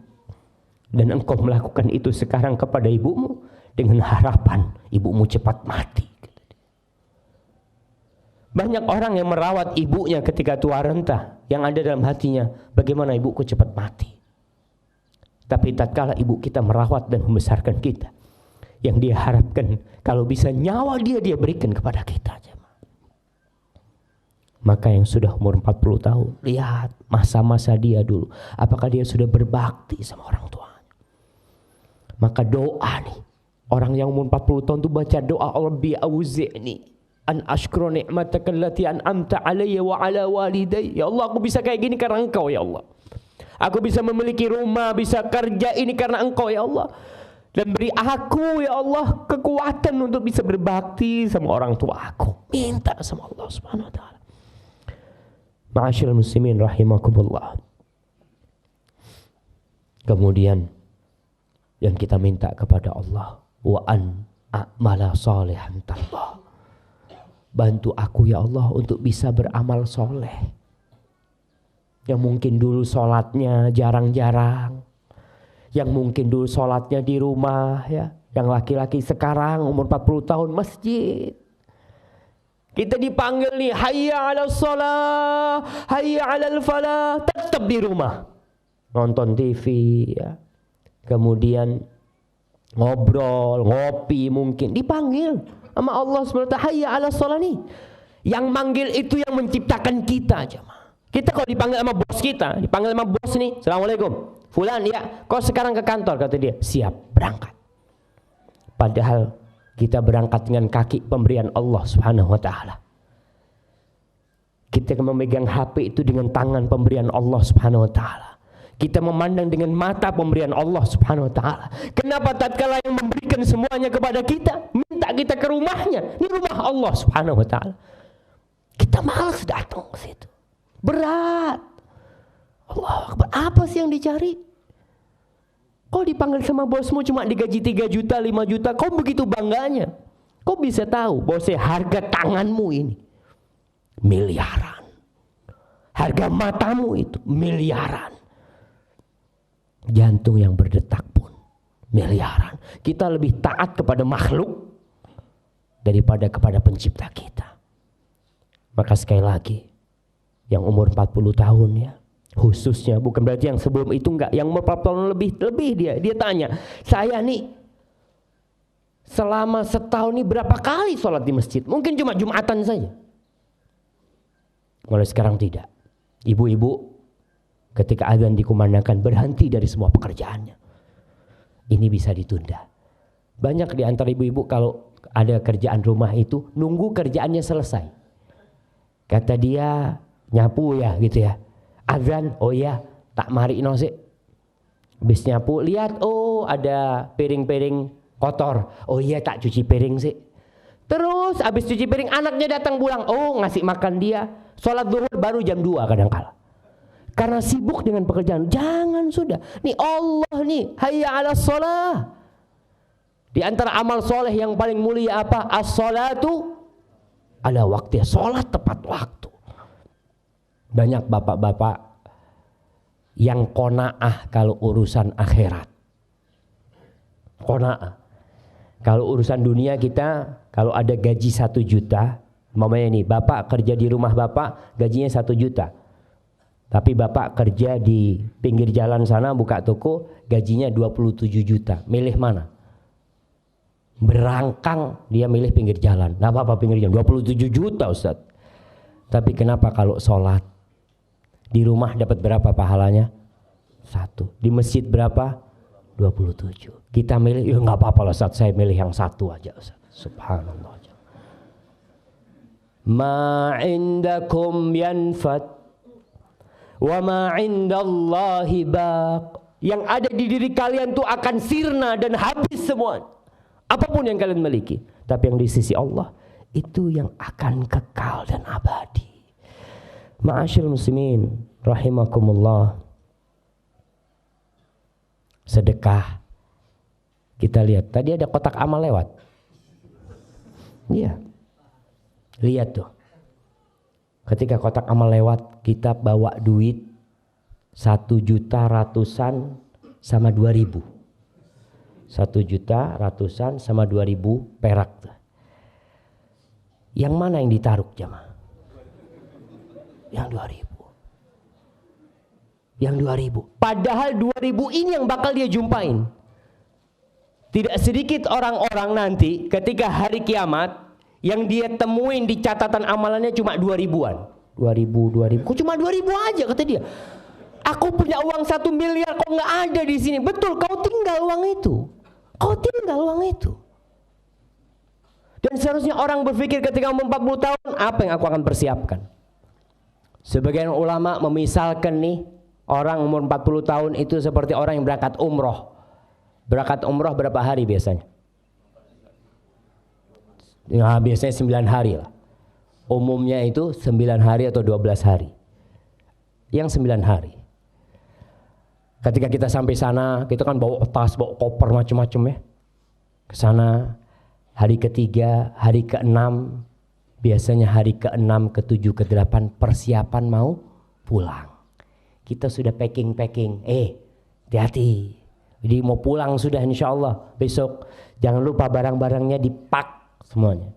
A: dan engkau melakukan itu sekarang kepada ibumu dengan harapan ibumu cepat mati. Banyak orang yang merawat ibunya ketika tua renta, yang ada dalam hatinya, bagaimana ibuku cepat mati. Tapi tatkala ibu kita merawat dan membesarkan kita, yang dia harapkan kalau bisa nyawa dia berikan kepada kita. Maka yang sudah umur 40 tahun, lihat masa-masa dia dulu, apakah dia sudah berbakti sama orang tuanya. Maka doa nih, orang yang umur 40 tahun itu baca doa, Rabbi auzi'ni an ashkura ni'mataka allati an'amta alayya wa ala walidayya. Ya Allah, aku bisa kayak gini karena Engkau ya Allah. Aku bisa memiliki rumah, bisa kerja ini karena Engkau ya Allah. Dan beri aku ya Allah kekuatan untuk bisa berbakti sama orang tua aku. Minta sama Allah Subhanahu wa taala. Ma'asyiral muslimin rahimakumullah. Kemudian yang kita minta kepada Allah, wa an a'mala shalihan tallah. Bantu aku ya Allah untuk bisa beramal soleh. Yang mungkin dulu sholatnya jarang-jarang, yang mungkin dulu sholatnya di rumah ya, yang laki-laki sekarang umur 40 tahun masjid. Kita dipanggil nih, hayya 'alas shalah, hayya 'alal falah, tetap di rumah. Nonton TV ya. Kemudian ngobrol, ngopi mungkin. Dipanggil sama Allah SWT, hayya 'alas shalah nih. Yang manggil itu yang menciptakan kita jemaah. Kita kalau dipanggil sama bos kita, dipanggil sama bos nih, Assalamualaikum, Fulan ya, kau sekarang ke kantor, kata dia, siap, berangkat. Padahal kita berangkat dengan kaki pemberian Allah Subhanahu wa taala. Kita memegang HP itu dengan tangan pemberian Allah Subhanahu wa taala. Kita memandang dengan mata pemberian Allah Subhanahu wa taala. Kenapa tatkala yang memberikan semuanya kepada kita, minta kita ke rumahnya, ini rumah Allah Subhanahu wa taala, kita malas datang ke situ. Berat. Allah Akbar. Apa sih yang dicari? Kau dipanggil sama bosmu cuma digaji 3 juta, 5 juta, kau begitu bangganya. Kau bisa tahu bahwa harga tanganmu ini miliaran. Harga matamu itu miliaran. Jantung yang berdetak pun miliaran. Kita lebih taat kepada makhluk daripada kepada pencipta kita. Maka sekali lagi, yang umur 40 tahun ya, khususnya, bukan berarti yang sebelum itu enggak, yang umur 40 tahun lebih dia tanya, saya nih selama setahun ini berapa kali sholat di masjid? Mungkin cuma Jumatan saja. Mulai sekarang tidak. Ibu-ibu ketika azan dikumandangkan berhenti dari semua pekerjaannya. Ini bisa ditunda. Banyak di antara ibu-ibu kalau ada kerjaan rumah itu nunggu kerjaannya selesai. Kata dia nyapu ya gitu ya. Azan, oh ya tak mari no sih. Habis nyapu lihat oh ada piring-piring kotor. Oh iya tak cuci piring sih. Terus habis cuci piring anaknya datang pulang. Oh ngasih makan dia. Sholat zuhur baru jam 2 kadang-kala. Karena sibuk dengan pekerjaan. Jangan sudah. Nih Allah nih. Hayya ala sholah. Di antara amal soleh yang paling mulia apa? As-sholatu ala waktu. Sholat tepat waktu. Banyak bapak-bapak yang qanaah kalau urusan akhirat. Qanaah. Kalau urusan dunia kita, kalau ada gaji 1 juta, mamanya nih, bapak kerja di rumah bapak, gajinya 1 juta. Tapi bapak kerja di pinggir jalan sana, buka toko, gajinya 27 juta. Milih mana? Berangkang, dia milih pinggir jalan. Nah apa pinggir jalan? 27 juta Ustaz. Tapi kenapa kalau sholat? Di rumah dapat berapa pahalanya? 1. Di masjid berapa? 27. Kita milih, ya nggak apa-apa lah Ustaz, saya milih yang 1 aja Ustaz. Subhanallah. Ma indakum yanfad wa ma indallahi baq. Yang ada di diri kalian tuh akan sirna dan habis semua. Apapun yang kalian miliki, tapi yang di sisi Allah itu yang akan kekal dan abadi. Ma'asyiral muslimin rahimakumullah. Sedekah. Kita lihat tadi ada kotak amal lewat. Iya. Lihat tuh. Ketika kotak amal lewat, kita bawa duit 1 juta ratusan sama 2.000. 1 juta ratusan sama 2.000 perak tuh. Yang mana yang ditaruh jamaah? Yang 2.000. Yang 2.000. Padahal 2.000 ini yang bakal dia jumpain. Tidak sedikit orang-orang nanti ketika hari kiamat yang dia temuin di catatan amalannya cuma 2.000-an. 2.000. Kok cuma 2.000 aja kata dia. Aku punya uang 1 miliar kok nggak ada di sini. Betul, kau tinggal uang itu. Kau tinggal uang itu. Dan seharusnya orang berpikir ketika umur 40 tahun, apa yang aku akan persiapkan? Sebagian ulama memisalkan nih, orang umur 40 tahun itu seperti orang yang berangkat umroh. Berangkat umroh berapa hari biasanya? Nah, biasanya 9 hari lah. Umumnya itu 9 hari atau 12 hari. Yang 9 hari. Ketika kita sampai sana, kita kan bawa tas, bawa koper macam-macam ya. Ke sana, hari ketiga, hari ke-6, biasanya hari ke-6, ke-7, ke-8 persiapan mau pulang. Kita sudah packing. Hati-hati. Jadi mau pulang sudah insya Allah besok. Jangan lupa barang-barangnya dipak semuanya.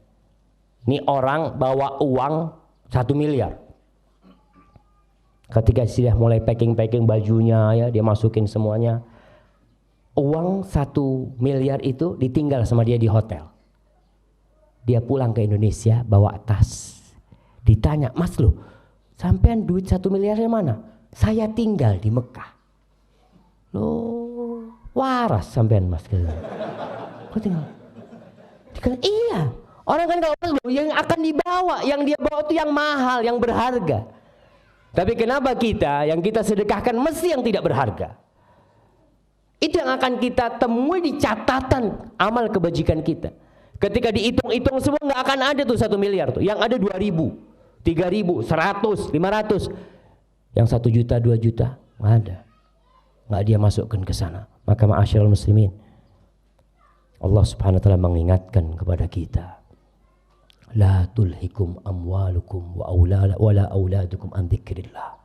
A: Ini orang bawa uang 1 miliar. Ketika sudah mulai packing bajunya ya, dia masukin semuanya. Uang 1 miliar itu ditinggal sama dia di hotel. Dia pulang ke Indonesia bawa tas. Ditanya, "Mas loh, sampean duit 1 miliarnya mana?" "Saya tinggal di Mekah." "Loh, waras sampean Mas." "Kok tinggal?" Iya. Orang kan kalau yang akan dibawa, yang dia bawa itu yang mahal, yang berharga. Tapi kenapa kita, yang kita sedekahkan mesti yang tidak berharga? Itu yang akan kita temui di catatan amal kebajikan kita. Ketika dihitung-hitung semua nggak akan ada tuh 1 miliar tuh. Yang ada 2.000, 3.000, 100, 500. Yang 1 juta, 2 juta nggak ada. Nggak dia masukkan ke sana. Maka ma'asyiral muslimin, Allah subhanahu wa ta'ala mengingatkan kepada kita, la tulhikum amwalukum wala auladukum an dzikrillah.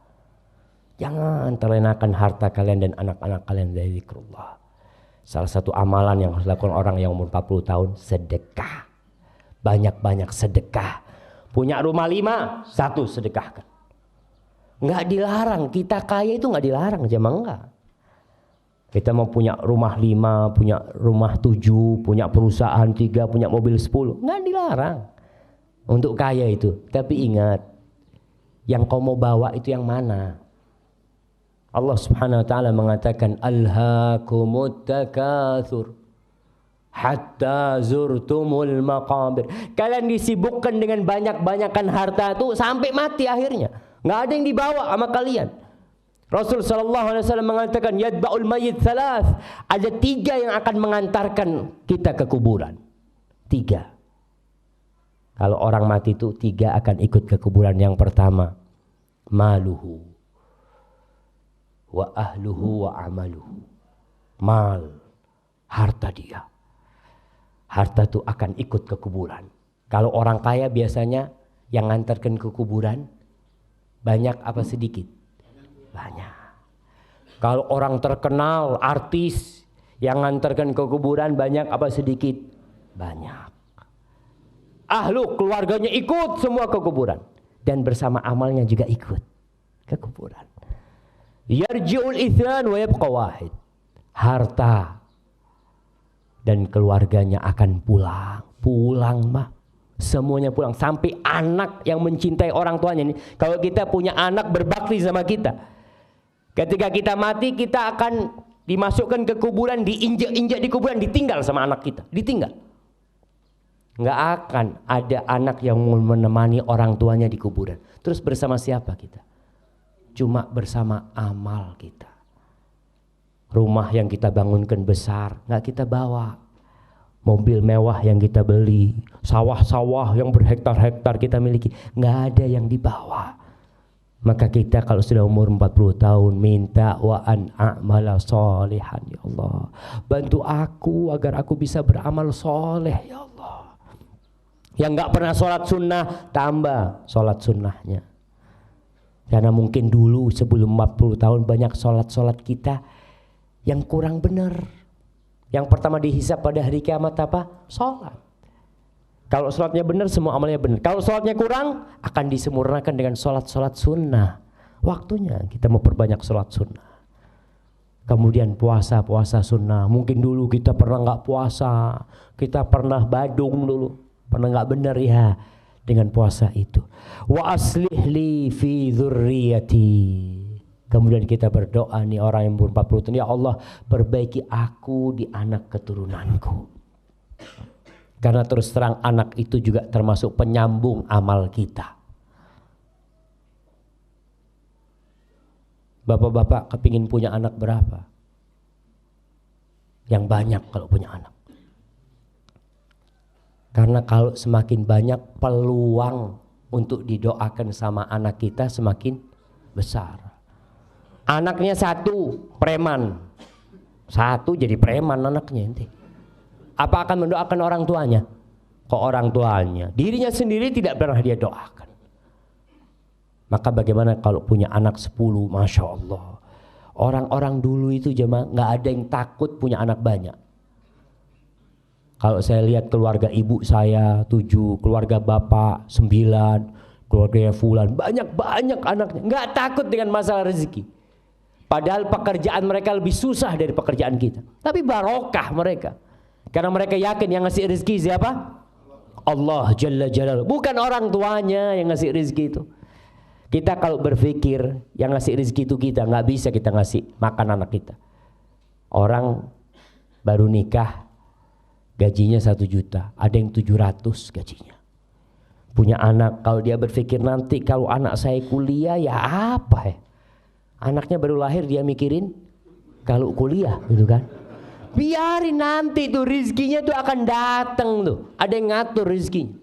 A: Jangan terlenakan harta kalian dan anak-anak kalian dari zikrullah. Salah satu amalan yang harus dilakukan orang yang umur 40 tahun, sedekah. Banyak-banyak sedekah. Punya rumah 5, 1 sedekahkan. Enggak dilarang, kita kaya itu enggak dilarang, jemaah enggak. Kita mau punya rumah 5, punya rumah 7, punya perusahaan 3, punya mobil 10. Nggak dilarang untuk kaya itu. Tapi ingat, yang kau mau bawa itu yang mana? Allah Subhanahu wa ta'ala mengatakan, Alhaakumut takatsur hatta zurtumul maqabir. Kalian disibukkan dengan banyak-banyakan harta itu sampai mati akhirnya. Nggak ada yang dibawa sama kalian. Rasul sallallahu alaihi wasallam mengatakan, yadba'ul mayyit thalath. Ada 3 yang akan mengantarkan kita ke kuburan. 3. Kalau orang mati itu 3 akan ikut ke kuburan. Yang pertama, maluhu wa ahluhu wa amaluhu. Mal, harta dia. Harta itu akan ikut ke kuburan. Kalau orang kaya biasanya yang ngantarkan ke kuburan banyak apa sedikit? Banyak. Kalau orang terkenal, artis yang ngantarkan ke kuburan banyak apa sedikit? Banyak. Ahlu, keluarganya ikut semua ke kuburan. Dan bersama amalnya juga ikut ke kuburan. Yarji'ul ithnan wa yabqa wahid. Harta dan keluarganya akan pulang. Pulang mah. Semuanya pulang. Sampai anak yang mencintai orang tuanya. Kalau kita punya anak berbakti sama kita, ketika kita mati, kita akan dimasukkan ke kuburan, diinjak-injak di kuburan, ditinggal sama anak kita. Ditinggal. Nggak akan ada anak yang menemani orang tuanya di kuburan. Terus bersama siapa kita? Cuma bersama amal kita. Rumah yang kita bangunkan besar, nggak kita bawa. Mobil mewah yang kita beli, sawah-sawah yang berhektar-hektar kita miliki, nggak ada yang dibawa. Maka kita kalau sudah umur 40 tahun minta wa an a'mala sholihan, ya Allah. Bantu aku agar aku bisa beramal soleh, ya Allah. Yang nggak pernah sholat sunnah, tambah sholat sunnahnya. Karena mungkin dulu sebelum 40 tahun banyak sholat-sholat kita yang kurang benar. Yang pertama dihisab pada hari kiamat apa? Sholat. Kalau sholatnya benar, semua amalnya benar. Kalau sholatnya kurang, akan disempurnakan dengan sholat-sholat sunnah. Waktunya kita mau perbanyak sholat sunnah. Kemudian puasa sunnah. Mungkin dulu kita pernah nggak puasa, kita pernah badung dulu, pernah nggak benar ya dengan puasa itu. Wa aslih li fi dzurriyyati. Kemudian kita berdoa nih orang yang umur 40 tahun, ya Allah perbaiki aku di anak keturunanku. Karena terus terang anak itu juga termasuk penyambung amal kita. Bapak-bapak kepingin punya anak berapa? Yang banyak kalau punya anak. Karena kalau semakin banyak peluang untuk didoakan sama anak kita semakin besar. Anaknya 1 preman, 1 jadi preman anaknya nanti. Apa akan mendoakan orang tuanya? Kok orang tuanya? Dirinya sendiri tidak pernah dia doakan. Maka bagaimana kalau punya anak 10? Masya Allah. Orang-orang dulu itu jemaah nggak ada yang takut punya anak banyak. Kalau saya lihat keluarga ibu saya 7, keluarga bapak 9, keluarga fulan banyak-banyak anaknya. Nggak takut dengan masalah rezeki. Padahal pekerjaan mereka lebih susah dari pekerjaan kita. Tapi barokah mereka. Karena mereka yakin yang ngasih rezeki siapa? Allah Jalla Jalaluhu. Bukan orang tuanya yang ngasih rezeki itu. Kita kalau berpikir yang ngasih rezeki itu kita, nggak bisa kita ngasih makan anak kita. Orang baru nikah gajinya 1 juta, ada yang 700 gajinya. Punya anak, kalau dia berpikir nanti kalau anak saya kuliah ya apa ya? Anaknya baru lahir dia mikirin kalau kuliah gitu kan. Biarin nanti tuh rizkinya tuh akan datang tuh. Ada yang ngatur rizkinya.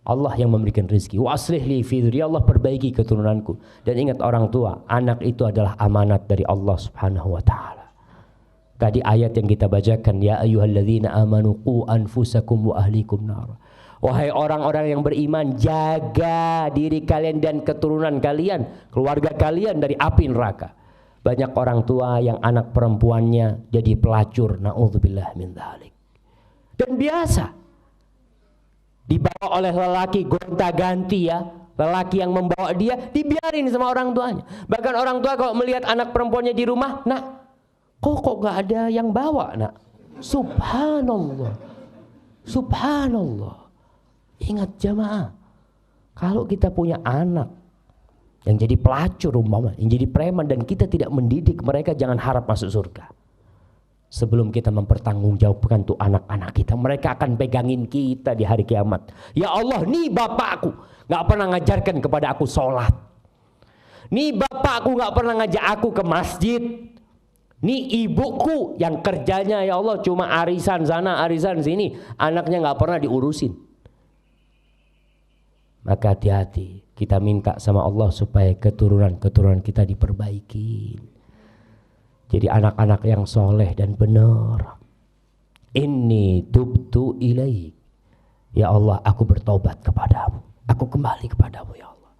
A: Allah yang memberikan rizki. Wa aslih li fi dzurriyyati, Allah perbaiki keturunanku. Dan ingat orang tua, anak itu adalah amanat dari Allah Subhanahu wa taala. Tadi ayat yang kita bacakan, ya ayyuhalladzina amanu qu anfusakum wa ahlikum nar. Wahai orang-orang yang beriman, jaga diri kalian dan keturunan kalian, keluarga kalian dari api neraka. Banyak orang tua yang anak perempuannya jadi pelacur, na'udzubillah min dzalik. Dan biasa dibawa oleh lelaki gonta-ganti ya, lelaki yang membawa dia dibiarin sama orang tuanya. Bahkan orang tua kalau melihat anak perempuannya di rumah, nah Kok gak ada yang bawa nak? Subhanallah. Subhanallah. Ingat jamaah, kalau kita punya anak yang jadi pelacur umpama, yang jadi preman, dan kita tidak mendidik mereka, jangan harap masuk surga. Sebelum kita mempertanggungjawabkan tuh anak-anak kita, mereka akan pegangin kita di hari kiamat. Ya Allah, nih bapakku gak pernah ngajarkan kepada aku sholat. Nih bapakku gak pernah ngajak aku ke masjid. Nih ibuku yang kerjanya ya Allah cuma arisan sana arisan sini, anaknya gak pernah diurusin. Maka hati-hati, kita minta sama Allah supaya keturunan-keturunan kita diperbaiki. Jadi anak-anak yang soleh dan benar. Inni tubtu ilaik. Ya Allah, aku bertobat kepadamu. Aku kembali kepadamu ya Allah.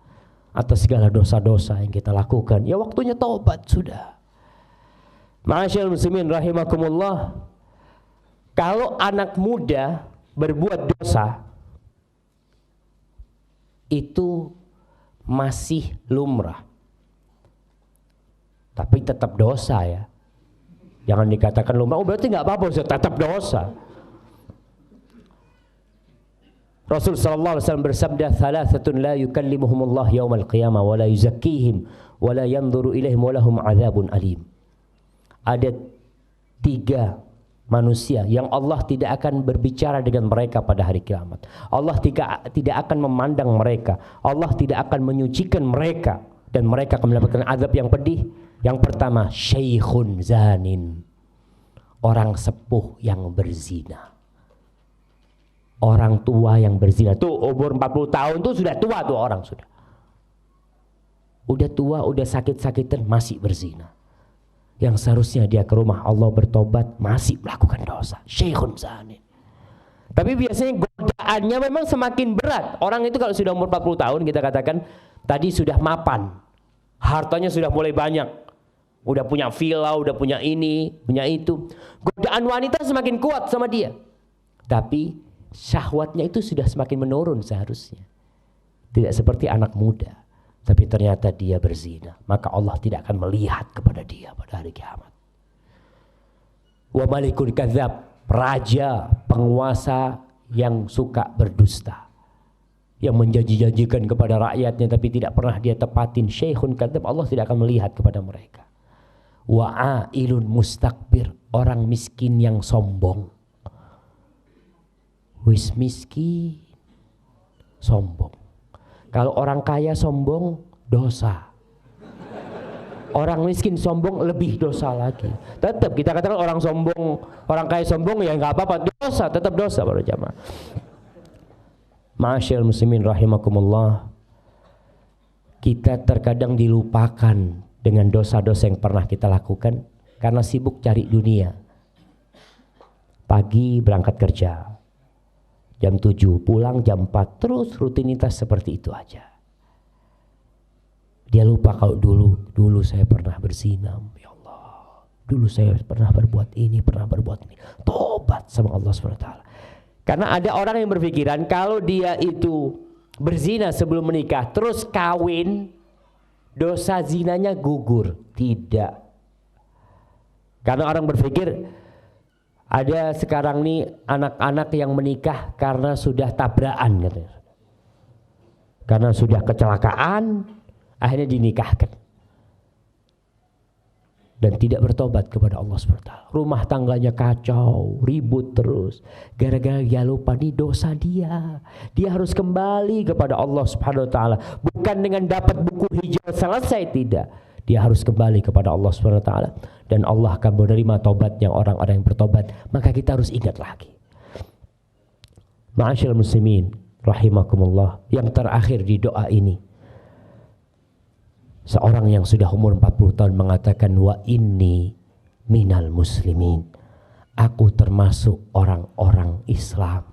A: Atas segala dosa-dosa yang kita lakukan. Ya waktunya taubat sudah. Ma'asyiral muslimin rahimakumullah. Kalau anak muda berbuat dosa, itu masih lumrah, tapi tetap dosa ya. Jangan dikatakan lumrah, oh berarti gak apa-apa, tetap dosa. Rasul sallallahu alaihi wasallam bersabda, "Thalathatun la yukallimuhumullah yaumal qiyamah wa la yuzakkihim wa la yanzuru ilaihim wa lahum adzabun alim." Ada 3 manusia yang Allah tidak akan berbicara dengan mereka pada hari kiamat. Allah tidak akan memandang mereka. Allah tidak akan menyucikan mereka, dan mereka akan mendapatkan azab yang pedih. Yang pertama, syaikhun zanin, orang sepuh yang berzina. Orang tua yang berzina tuh umur 40 tahun tuh sudah tua tuh orang, sudah tua, udah sakit-sakitan masih berzina. Yang seharusnya dia ke rumah Allah bertobat, masih melakukan dosa. Syekhun zanin. Tapi biasanya godaannya memang semakin berat. Orang itu kalau sudah umur 40 tahun, kita katakan tadi sudah mapan, hartanya sudah mulai banyak, udah punya villa, udah punya ini, punya itu. Godaan wanita semakin kuat sama dia. Tapi syahwatnya itu sudah semakin menurun seharusnya. Tidak seperti anak muda. Tapi ternyata dia berzina, maka Allah tidak akan melihat kepada dia pada hari kiamat. Wa malikul kadzab, raja, penguasa yang suka berdusta, yang menjanji-janjikan kepada rakyatnya tapi tidak pernah dia tepatin. Syekhun kadzab, Allah tidak akan melihat kepada mereka. Wa ailun mustakbir, orang miskin yang sombong. Wis miskin, sombong. Kalau orang kaya sombong, dosa. Orang miskin sombong, lebih dosa lagi. Tetap kita katakan orang sombong, orang kaya sombong, ya nggak apa-apa, dosa, tetap dosa para jamaah. Ma'asyiral muslimin rahimakumullah. Kita terkadang dilupakan dengan dosa-dosa yang pernah kita lakukan karena sibuk cari dunia. Pagi berangkat kerja, jam 7 pulang jam 4, terus rutinitas seperti itu aja. Dia lupa kalau dulu saya pernah berzina, ya Allah. Dulu saya pernah berbuat ini, pernah berbuat ini. Tobat sama Allah SWT. Karena ada orang yang berpikiran kalau dia itu berzina sebelum menikah, terus kawin, dosa zinanya gugur. Tidak. Karena orang berpikir, ada sekarang nih anak-anak yang menikah karena sudah tabrakan, katanya. Karena sudah kecelakaan, akhirnya dinikahkan. Dan tidak bertobat kepada Allah SWT. Rumah tangganya kacau, ribut terus. Gara-gara dia lupa nih dosa dia. Dia harus kembali kepada Allah SWT. Bukan dengan dapat buku hijau selesai, tidak. Dia harus kembali kepada Allah SWT. Dan Allah akan menerima taubatnya orang-orang yang bertobat. Maka kita harus ingat lagi. Ma'asyiral muslimin rahimakumullah. Yang terakhir di doa ini, seorang yang sudah umur 40 tahun mengatakan, wa inni minal muslimin, aku termasuk orang-orang Islam,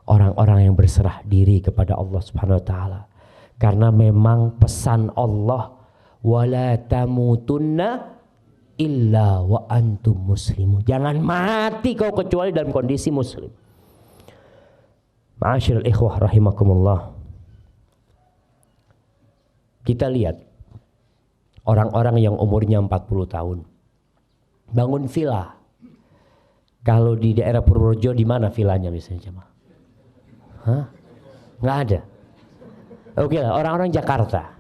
A: orang-orang yang berserah diri kepada Allah Subhanahu wa taala. Karena memang pesan Allah, wala tamutunna illa wa antum muslimun, jangan mati kau kecuali dalam kondisi muslim. Ma'asyiral ikhwah rahimakumullah. Kita lihat orang-orang yang umurnya 40 tahun bangun villa. Kalau di daerah Purworejo di mana villanya biasanya jemaah? Hah? Nggak ada. Oke lah, orang-orang Jakarta.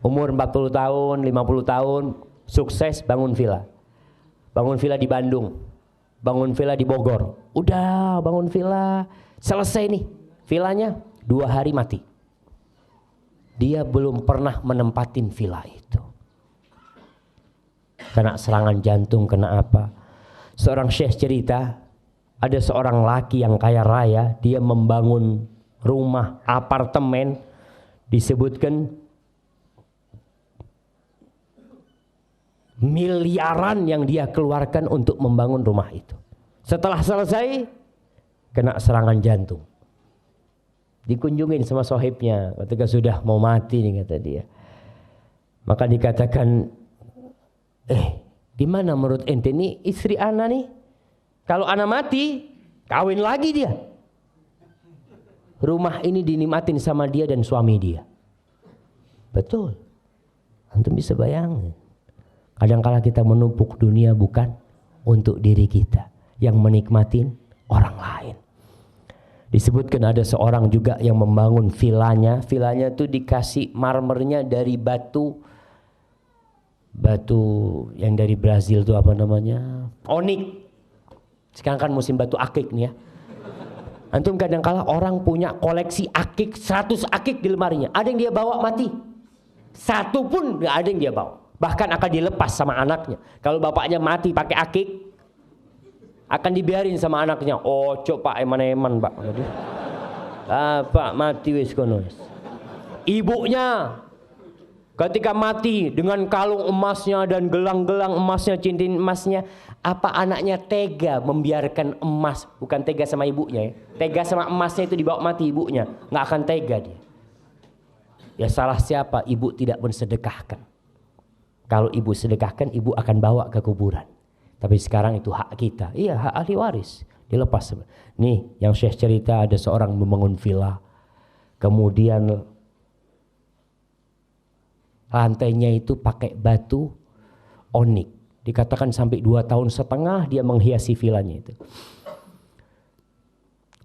A: Umur 40 tahun, 50 tahun, sukses bangun villa. Bangun villa di Bandung. Bangun villa di Bogor. Udah bangun villa, selesai nih. Villanya 2 hari mati. Dia belum pernah menempatin villa itu. Kena serangan jantung, kena apa. Seorang syekh cerita, ada seorang laki yang kaya raya, dia membangun rumah, apartemen, disebutkan miliaran yang dia keluarkan untuk membangun rumah itu. Setelah selesai, kena serangan jantung. Dikunjungin sama sohibnya ketika sudah mau mati nih, kata dia. Maka dikatakan, di mana menurut ente nih istri ana nih? Kalau ana mati, kawin lagi dia. Rumah ini dinikmatin sama dia dan suami dia. Betul. Antum bisa bayangin. Kadang-kala kita menumpuk dunia bukan untuk diri kita, yang menikmatin orang lain. Disebutkan ada seorang juga yang membangun villanya. Villanya itu dikasih marmernya dari batu yang dari Brazil itu apa namanya? Onik. Sekarang kan musim batu akik nih ya. Antum kadang-kala orang punya koleksi akik, 100 akik di lemarinya. Ada yang dia bawa mati. Satu pun nggak ada yang dia bawa. Bahkan akan dilepas sama anaknya. Kalau bapaknya mati pakai akik, akan dibiarin sama anaknya. Oh, cok pak eman-eman pak. Pak mati wis kono. Ibunya ketika mati dengan kalung emasnya dan gelang-gelang emasnya, cincin emasnya, apa anaknya tega membiarkan emas? Bukan tega sama ibunya ya. Tega sama emasnya itu dibawa mati ibunya. Nggak akan tega dia. Ya salah siapa? Ibu tidak mensedekahkan. Kalau ibu sedekahkan, ibu akan bawa ke kuburan. Tapi sekarang itu hak kita. Iya, hak ahli waris. Dilepas. Nih, yang Syekh cerita ada seorang membangun villa. Kemudian lantainya itu pakai batu onik. Dikatakan sampai 2,5 tahun dia menghiasi villanya itu.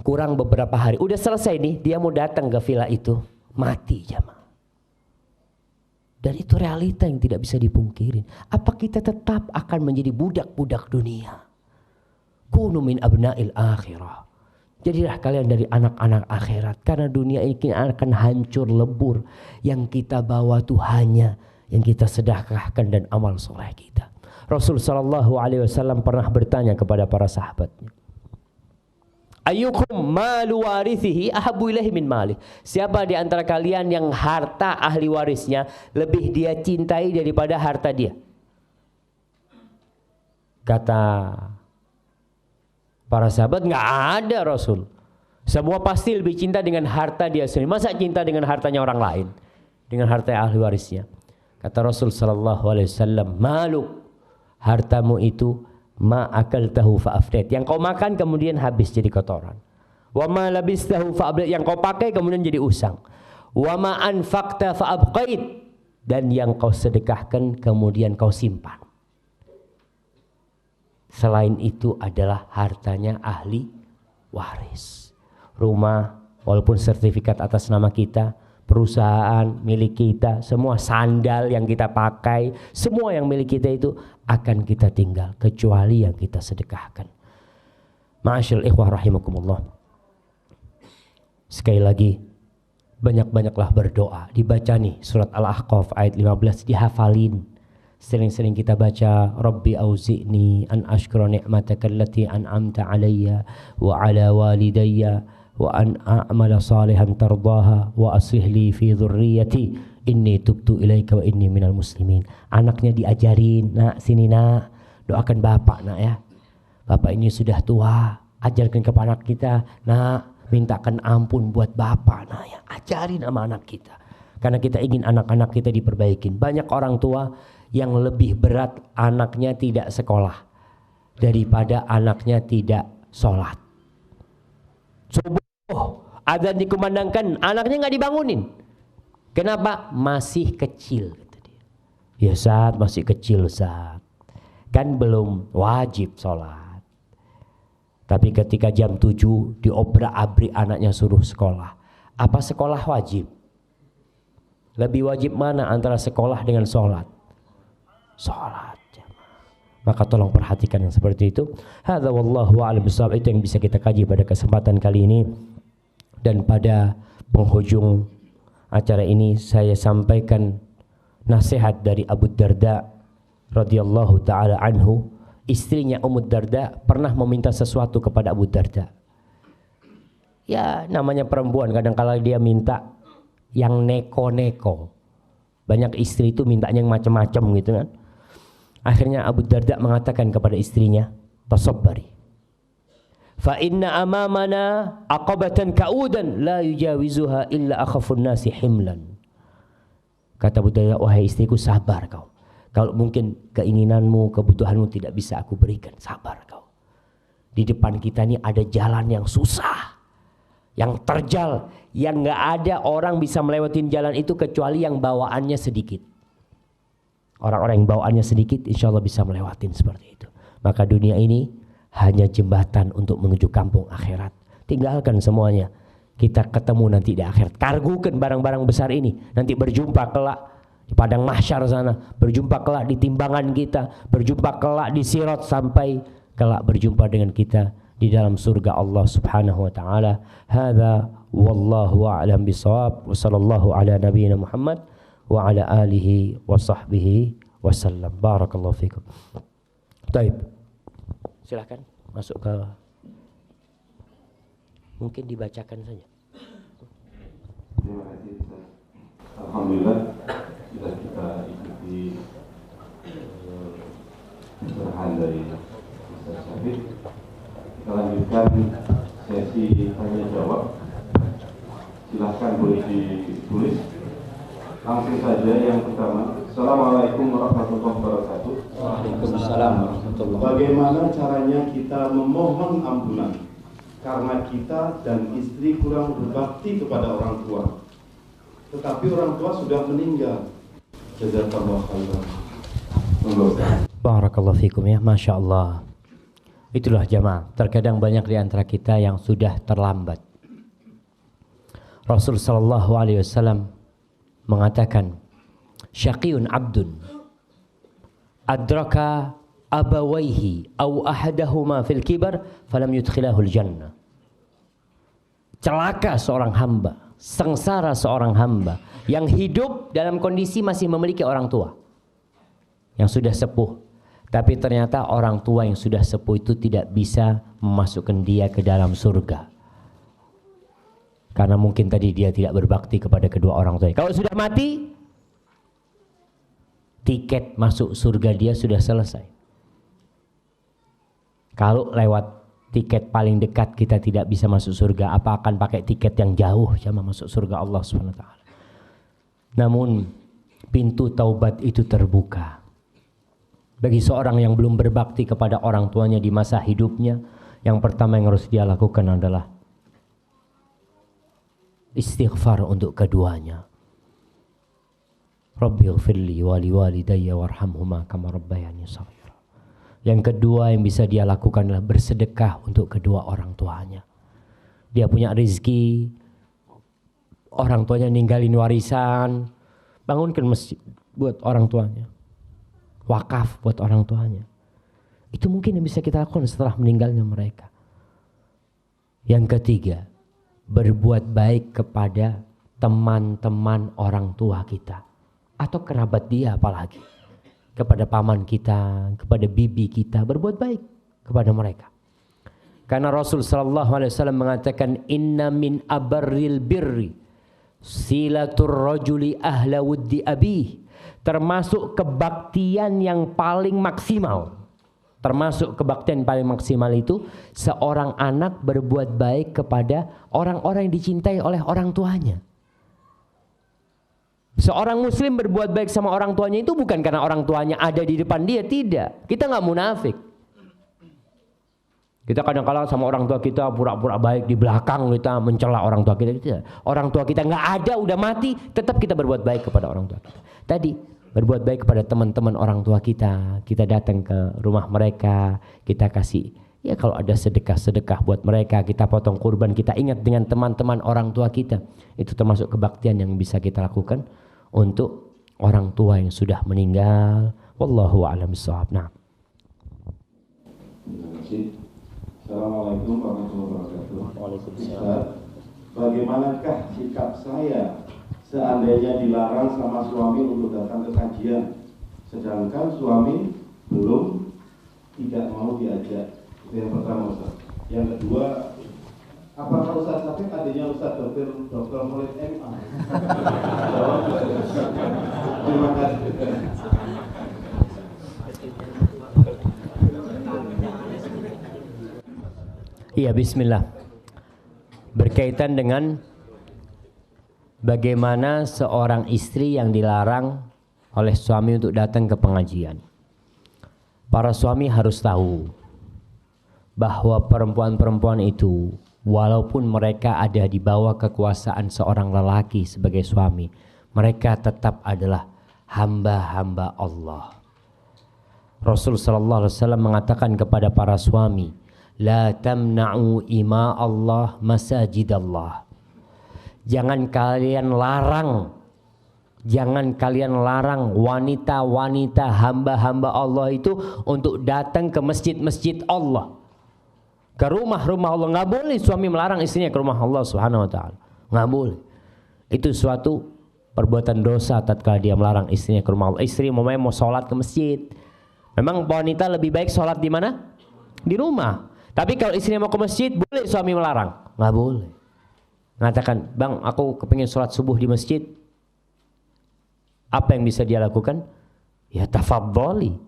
A: Kurang beberapa hari, udah selesai nih, dia mau datang ke villa itu, mati jamaah. Dan itu realita yang tidak bisa dipungkirin. Apa kita tetap akan menjadi budak-budak dunia? Kunu min abna'il akhirah. Jadilah kalian dari anak-anak akhirat. Karena dunia ini akan hancur lebur. Yang kita bawa tuh hanya yang kita sedekahkan dan amal soleh kita. Rasul SAW pernah bertanya kepada para sahabatnya. Ayyukum malu warithihi ahabbu ilaihi min malih. Siapa di antara kalian yang harta ahli warisnya lebih dia cintai daripada harta dia? Kata para sahabat, nggak ada Rasul. Semua pasti lebih cinta dengan harta dia sendiri. Masa cinta dengan hartanya orang lain? Dengan harta ahli warisnya. Kata Rasul SAW, malu, hartamu itu ma akaltahu fa'afdat. Yang kau makan kemudian habis jadi kotoran. Wa ma labistahu fa'ablat. Yang kau pakai kemudian jadi usang. Wa ma anfaqta fa'abqait. Dan yang kau sedekahkan kemudian kau simpan. Selain itu adalah hartanya ahli waris. Rumah walaupun sertifikat atas nama kita, perusahaan milik kita, semua sandal yang kita pakai, semua yang milik kita itu akan kita tinggal kecuali yang kita sedekahkan. Ma'asyiral ikhwah rahimakumullah. Sekali lagi banyak-banyaklah berdoa. Dibaca nih surat Al-Ahqaf ayat 15, dihafalin. Sering-sering kita baca, Rabbi auzi'ni an ashkura ni'mataka allati an'amta alayya wa ala walidayya wa an a'mala salihan tardaha wa aslih li fi dhurriyyati inni tubtu ilaika wa inni minal muslimin. Anaknya diajarin, nak sini nak, doakan bapak nak ya. Bapak ini sudah tua, ajarkan kepada anak kita, nak mintakan ampun buat bapak nak ya. Ajarin sama anak kita. Karena kita ingin anak-anak kita diperbaikin. Banyak orang tua yang lebih berat anaknya tidak sekolah daripada anaknya tidak sholat. Subuh, azan dikumandangkan, anaknya nggak dibangunin. Kenapa? Masih kecil, kata dia. Ya Ustaz, masih kecil Ustaz. kan belum wajib sholat. Tapi ketika jam 7 diobrak-abrik anaknya suruh sekolah. Apa sekolah wajib? Lebih wajib mana antara sekolah dengan sholat? Sholat. Maka tolong perhatikan yang seperti itu. Hadza wallahu a'lam bishawab. Itu yang bisa kita kaji pada kesempatan kali ini. Dan pada penghujung acara ini saya sampaikan nasihat dari Abu Darda radhiyallahu taala anhu. Istrinya Ummu Darda pernah meminta sesuatu kepada Abu Darda. Ya, namanya perempuan kadang-kala dia minta yang neko-neko. Banyak istri itu mintanya yang macam-macam gitu kan. Akhirnya Abu Darda mengatakan kepada istrinya, tasabbari. Fa inna amamana aqabatan ka'udan la yujawizuha illa akhafun nasi himlan. Kata Abu Darda, wahai istriku, sabar kau. Kalau mungkin keinginanmu, kebutuhanmu tidak bisa aku berikan, sabar kau. Di depan kita ini ada jalan yang susah, yang terjal, yang gak ada orang bisa melewatin jalan itu kecuali yang bawaannya sedikit. Orang-orang yang bawaannya sedikit insya Allah bisa melewatin seperti itu. Maka dunia ini hanya jembatan untuk menuju kampung akhirat. Tinggalkan semuanya. Kita ketemu nanti di akhirat. Kargukan barang-barang besar ini. Nanti berjumpa kelak di padang mahsyar sana. Berjumpa kelak di timbangan kita. Berjumpa kelak di sirat. Sampai kelak berjumpa dengan kita di dalam surga Allah subhanahu wa ta'ala. Hadza wallahu a'lam bishawab. Wa sallallahu ala nabiyyina Muhammad wa ala alihi wa sahbihi wasallam. Barakallahu fikum. Baik. Silakan masuk ke, mungkin dibacakan saja.
B: Terima kasih. Alhamdulillah sudah kita ikuti arahan dari Ustaz Syafik. Kita lanjutkan sesi tanya jawab. Silahkan boleh ditulis. Langsung saja yang pertama. Assalamualaikum warahmatullahi wabarakatuh.
A: Waalaikumsalam warahmatullahi wabarakatuh.
B: Bagaimana caranya kita memohon ampunan karena kita dan istri kurang berbakti kepada orang tua, tetapi orang tua sudah meninggal. Jazakallahu khairan.
A: Barakallahu fikum ya, Masya Allah. Itulah jamaah, terkadang banyak di antara kita yang sudah terlambat. Rasul sallallahu alaihi wasallam mengatakan, syaqiyun abdun adraka abawaihi aw ahadahuma fil kibar falam yudkhilahul jannah. Celaka seorang hamba, sengsara seorang hamba yang hidup dalam kondisi masih memiliki orang tua yang sudah sepuh, tapi ternyata orang tua yang sudah sepuh itu tidak bisa memasukkan dia ke dalam surga. Karena mungkin tadi dia tidak berbakti kepada kedua orang tuanya. Kalau sudah mati, tiket masuk surga dia sudah selesai. Kalau lewat tiket paling dekat kita tidak bisa masuk surga, apa akan pakai tiket yang jauh sama masuk surga Allah SWT. Namun pintu taubat itu terbuka bagi seorang yang belum berbakti kepada orang tuanya di masa hidupnya. Yang pertama yang harus dia lakukan adalah istighfar untuk keduanya. Rabbighfirli wa liwalidayya warhamhuma kama rabbayani shaghira. Yang kedua yang bisa dia lakukan adalah bersedekah untuk kedua orang tuanya. Dia punya rezeki, orang tuanya ninggalin warisan, bangunkan masjid buat orang tuanya, wakaf buat orang tuanya. Itu mungkin yang bisa kita lakukan setelah meninggalnya mereka. Yang ketiga, berbuat baik kepada teman-teman orang tua kita atau kerabat dia, apalagi kepada paman kita, kepada bibi kita, berbuat baik kepada mereka. Karena Rasul sallallahu alaihi wasallam mengatakan, inna min abarril birri silatur rajuli ahla wuddi abih. Termasuk kebaktian yang paling maksimal. Termasuk kebaktian paling maksimal itu seorang anak berbuat baik kepada orang-orang yang dicintai oleh orang tuanya. Seorang muslim berbuat baik sama orang tuanya itu bukan karena orang tuanya ada di depan dia, tidak. Kita nggak munafik. Kita kadang-kadang sama orang tua kita pura-pura baik, di belakang kita mencela orang tua kita. Tidak. Orang tua kita nggak ada, udah mati, tetap kita berbuat baik kepada orang tua kita. Tadi berbuat baik kepada teman-teman orang tua kita. Kita datang ke rumah mereka, kita kasih, ya kalau ada sedekah-sedekah buat mereka, kita potong kurban, kita ingat dengan teman-teman orang tua kita. Itu termasuk kebaktian yang bisa kita lakukan untuk orang tua yang sudah meninggal. Wallahu a'lam bishawab. Nah.
B: Terima kasih. Assalamualaikum warahmatullahi wabarakatuh.
A: Waalaikumsalam.
B: Bagaimanakah sikap saya seandainya dilarang sama suami untuk datang ke kajian, sedangkan suami belum tidak mau diajak? Itu yang pertama, Ustaz. Yang kedua, apakah Ustaz Syafiq adanya Ustaz Dr. Khalid MA? Terima kasih.
A: Iya, bismillah. Berkaitan dengan bagaimana seorang istri yang dilarang oleh suami untuk datang ke pengajian. Para suami harus tahu bahwa perempuan-perempuan itu, walaupun mereka ada di bawah kekuasaan seorang lelaki sebagai suami, mereka tetap adalah hamba-hamba Allah. Rasul sallallahu alaihi wasallam mengatakan kepada para suami, la tamna'u ima Allah masajid Allah. Jangan kalian larang wanita-wanita hamba-hamba Allah itu untuk datang ke masjid-masjid Allah, ke rumah-rumah Allah. Nggak boleh suami melarang istrinya ke rumah Allah subhanahu wa ta'ala, nggak boleh. Itu suatu perbuatan dosa tatkala dia melarang istrinya ke rumah Allah. Istri mau sholat ke masjid, memang wanita lebih baik sholat di mana? Di rumah. Tapi kalau istrinya mau ke masjid, boleh suami melarang? Nggak boleh. Mengatakan, bang, aku kepingin sholat subuh di masjid. Apa yang bisa dia lakukan? Ya tafadhali.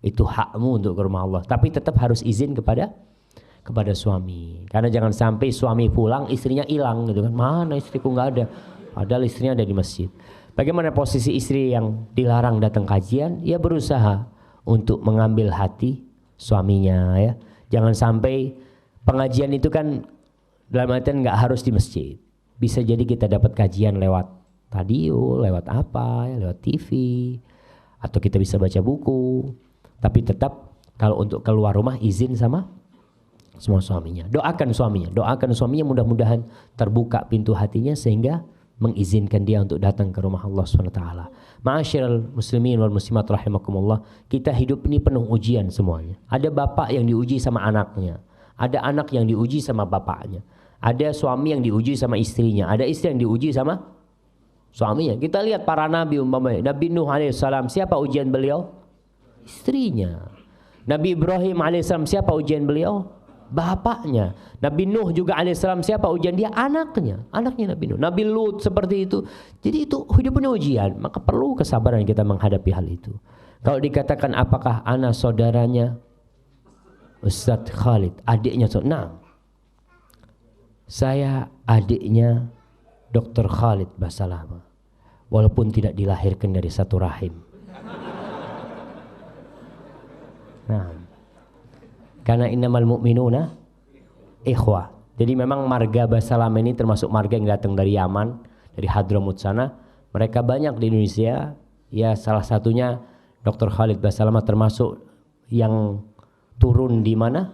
A: Itu hakmu untuk ke rumah Allah. Tapi tetap harus izin kepada suami. Karena jangan sampai suami pulang, istrinya hilang gitu kan. Mana istriku, nggak ada. Padahal istrinya ada di masjid. Bagaimana posisi istri yang dilarang datang kajian? Ya berusaha untuk mengambil hati suaminya, ya. Jangan sampai pengajian itu kan dalam artian nggak harus di masjid. Bisa jadi kita dapat kajian lewat radio, lewat apa, ya, lewat TV, atau kita bisa baca buku. Tapi tetap kalau untuk keluar rumah izin sama semua suaminya. Doakan suaminya mudah-mudahan terbuka pintu hatinya sehingga mengizinkan dia untuk datang ke rumah Allah SWT. Ma'asyiral muslimin wal muslimat rahimakumullah, kita hidup ini penuh ujian semuanya. Ada bapak yang diuji sama anaknya, ada anak yang diuji sama bapaknya, ada suami yang diuji sama istrinya, ada istri yang diuji sama suaminya. Kita lihat para nabi umpamanya, Nabi Nuh alaihissalam, siapa ujian beliau? Istrinya. Nabi Ibrahim alaihissalam, siapa ujian beliau? Bapaknya. Nabi Nuh juga alaihissalam, siapa ujian dia? Anaknya Nabi Nuh. Nabi Lut seperti itu. Jadi itu hidupnya ujian, maka perlu kesabaran kita menghadapi hal itu. Kalau dikatakan apakah anak saudaranya Ustadz Khalid, adiknya, nah, saya adiknya Dr. Khalid Basalamah, walaupun tidak dilahirkan dari satu rahim. Nah, karena innamal mu'minuna ikhwah. Jadi memang marga Basalam ini termasuk marga yang datang dari Yaman, dari Hadramut sana. Mereka banyak di Indonesia. Ya salah satunya Dr. Khalid Basalamah termasuk yang turun di mana?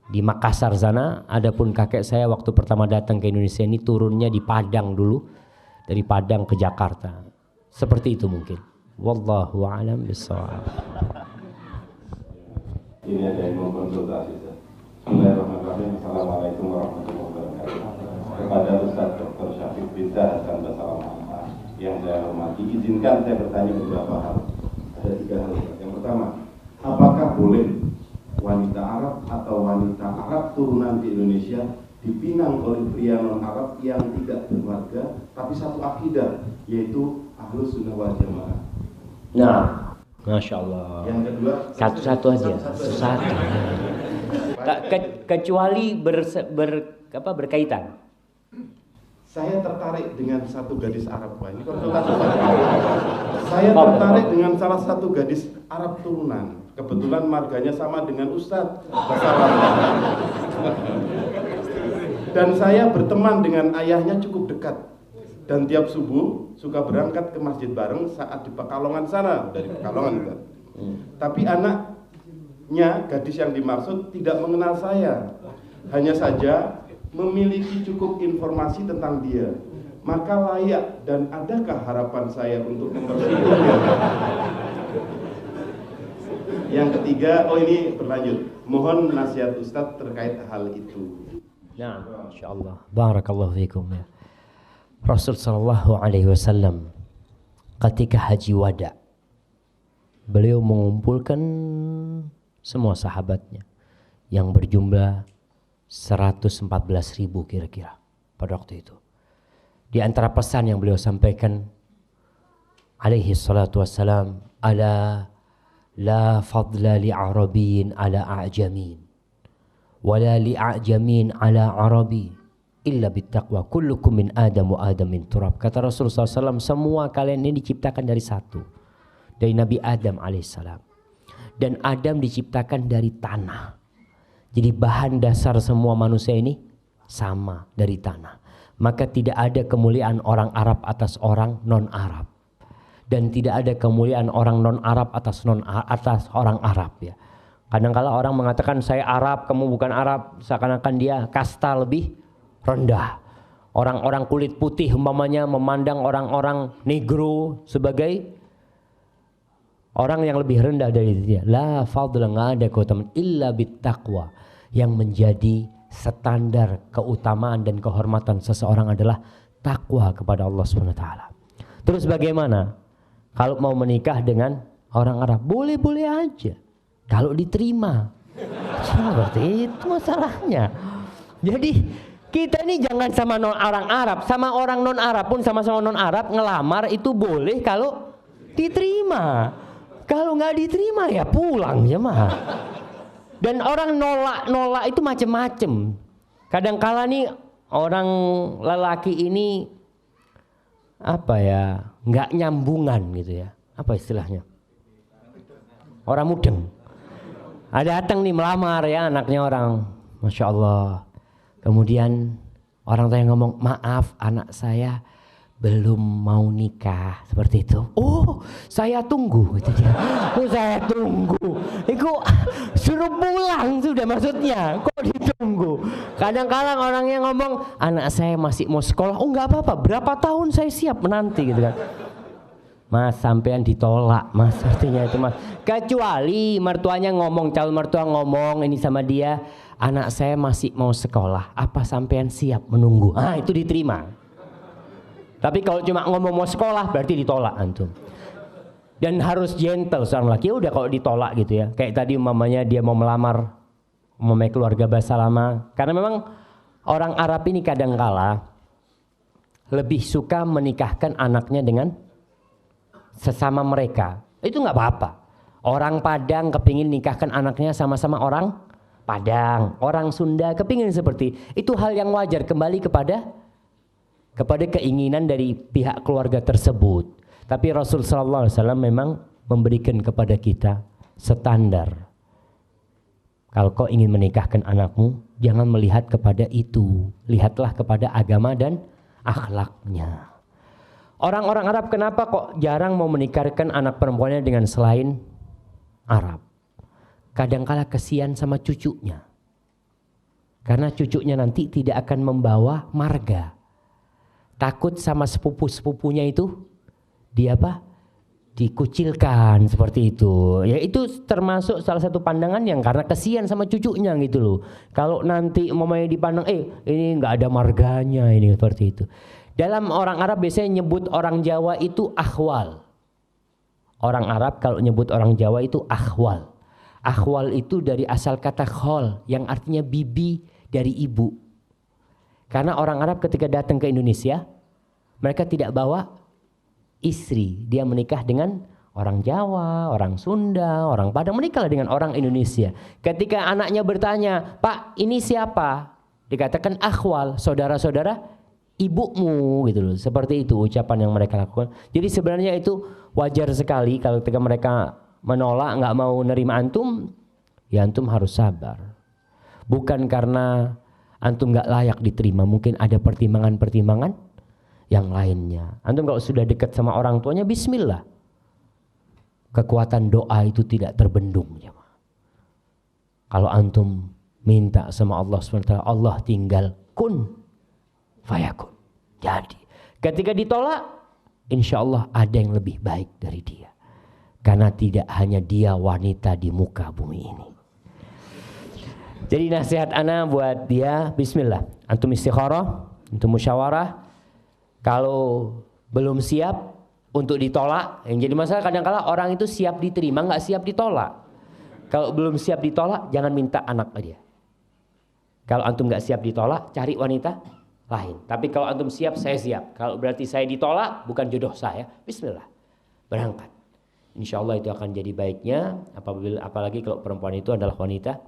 A: Di Makassar sana. Adapun kakek saya waktu pertama datang ke Indonesia ini turunnya di Padang dulu. Dari Padang ke Jakarta. Seperti itu mungkin. Wallahu a'lam bishawab.
B: Ini ada yang mengkonsultasi. Bismillahirrahmanirrahim. Assalamualaikum warahmatullahi wabarakatuh. Kepada Ustaz Dr. Syafiq Ridza Hasan Basalamah yang saya hormati, izinkan saya bertanya beberapa hal. Ada 3 hal. Yang pertama, apakah boleh wanita Arab atau wanita Arab turunan di Indonesia dipinang oleh pria non-Arab yang tidak berkeluarga tapi satu akidah, yaitu Ahlus Sunnah wal Jamaah?
A: Nah, Masya Allah.
B: Yang kedua,
A: satu-satu aja, satu. Kecuali berkaitan.
B: Saya tertarik dengan satu gadis Arab, Pak. Ini konsultasi, Pak. Saya tertarik dengan salah satu gadis Arab turunan. Kebetulan marganya sama dengan Ustadz. Dan saya berteman dengan ayahnya cukup dekat. Dan tiap subuh suka berangkat ke masjid bareng saat di Pekalongan sana, dari Pekalongan kan. Tapi anaknya, gadis yang dimaksud tidak mengenal saya, hanya saja memiliki cukup informasi tentang dia. Maka layak dan adakah harapan saya untuk mempersingkirnya? Yang ketiga, ini berlanjut. Mohon nasihat Ustadz terkait hal itu.
A: Nah, insyaallah. Barakallahu fikum ya. Rasul sallallahu alaihi wasallam ketika haji wada, beliau mengumpulkan semua sahabatnya yang berjumlah 114.000 kira-kira pada waktu itu. Di antara pesan yang beliau sampaikan alaihi salatu wassalam, ala la fadla li arabiyyin ala a'jamin wala li a'jamin ala arabi illa bittaqwa kullukum min adam wa adam min turab. Kata Rasulullah SAW, semua kalian ini diciptakan dari satu, dari Nabi Adam alaihissalam, dan Adam diciptakan dari tanah. Jadi bahan dasar semua manusia ini sama, dari tanah. Maka tidak ada kemuliaan orang Arab atas orang non-Arab, dan tidak ada kemuliaan orang non-Arab atas orang Arab ya. Kadang-kala orang mengatakan saya Arab, kamu bukan Arab, seakan-akan dia kasta lebih rendah. Orang-orang kulit putih umpamanya memandang orang-orang negro sebagai orang yang lebih rendah dari dia. La fadla, enggak ada keutamaan illa bittaqwa. Yang menjadi standar keutamaan dan kehormatan seseorang adalah takwa kepada Allah Subhanahu wa taala. Terus bagaimana kalau mau menikah dengan orang Arab? Boleh-boleh aja kalau diterima. Seperti itu masalahnya. Jadi kita ini jangan sama orang Arab, sama orang non Arab pun sama-sama non Arab ngelamar itu boleh kalau diterima. Kalau nggak diterima ya pulang ya mah. Dan orang nolak itu macem-macem. Kadang-kala nih orang lelaki ini apa ya, nggak nyambungan gitu ya. Apa istilahnya? Orang mudeng. Ada datang nih melamar ya anaknya orang, masya Allah. Kemudian orang tua yang ngomong, maaf anak saya belum mau nikah, seperti itu. Oh, saya tunggu gitu dia. Oh, saya tunggu. Itu suruh pulang sudah maksudnya. Kok ditunggu? Kadang-kadang orang yang ngomong, anak saya masih mau sekolah. Oh, nggak apa-apa. Berapa tahun saya siap menanti gitu kan. Mas, sampean ditolak, Mas. Artinya itu, Mas. Kecuali mertuanya ngomong, calon mertua ngomong ini sama dia, anak saya masih mau sekolah. Apa sampean siap menunggu? Ah, itu diterima. Tapi kalau cuma ngomong mau sekolah berarti ditolak antum. Dan harus gentle seorang laki. Ya udah kalau ditolak gitu ya. Kayak tadi umpamanya dia mau melamar keluarga bahasa lama. Karena memang orang Arab ini kadangkala lebih suka menikahkan anaknya dengan sesama mereka. Itu nggak apa-apa. Orang Padang kepingin nikahkan anaknya sama-sama orang Padang. Orang Sunda kepingin seperti itu, hal yang wajar, kembali kepada keinginan dari pihak keluarga tersebut. Tapi Rasul sallallahu alaihi wasallam memang memberikan kepada kita standar. Kalau kau ingin menikahkan anakmu, jangan melihat kepada itu, lihatlah kepada agama dan akhlaknya. Orang-orang Arab kenapa kok jarang mau menikahkan anak perempuannya dengan selain Arab? Kadangkala kesian sama cucunya, karena cucunya nanti tidak akan membawa marga. Takut sama sepupu-sepupunya itu dikucilkan seperti itu. Ya itu termasuk salah satu pandangan yang karena kesian sama cucunya gitu loh. Kalau nanti mamanya dipandang ini nggak ada marganya ini, seperti itu. Dalam orang Arab biasanya nyebut orang Jawa itu akhwal. Orang Arab kalau nyebut orang Jawa itu akhwal. Akhwal itu dari asal kata khol yang artinya bibi dari ibu. Karena orang Arab ketika datang ke Indonesia, mereka tidak bawa istri. Dia menikah dengan orang Jawa, orang Sunda, orang Padang, menikah dengan orang Indonesia. Ketika anaknya bertanya, Pak ini siapa? Dikatakan akhwal, saudara-saudara ibumu gitu loh. Seperti itu ucapan yang mereka lakukan. Jadi sebenarnya itu wajar sekali kalau ketika mereka menolak, nggak mau nerima antum, ya antum harus sabar. Bukan karena antum nggak layak diterima, mungkin ada pertimbangan-pertimbangan yang lainnya. Antum kalau sudah dekat sama orang tuanya, bismillah. Kekuatan doa itu tidak terbendung. Kalau antum minta sama Allah SWT, Allah tinggal kun fayakun. Jadi ketika ditolak, insya Allah ada yang lebih baik dari dia. Karena tidak hanya dia wanita di muka bumi ini. Jadi nasihat ana buat dia, bismillah. Antum istikharah, antum musyawarah. Kalau belum siap untuk ditolak, yang jadi masalah kadang-kala orang itu siap diterima, nggak siap ditolak. Kalau belum siap ditolak, jangan minta anak dia. Kalau antum nggak siap ditolak, cari wanita lain. Tapi kalau antum siap, saya siap. Kalau berarti saya ditolak, bukan jodoh saya, bismillah, berangkat. Insya Allah itu akan jadi baiknya. Apalagi kalau perempuan itu adalah wanita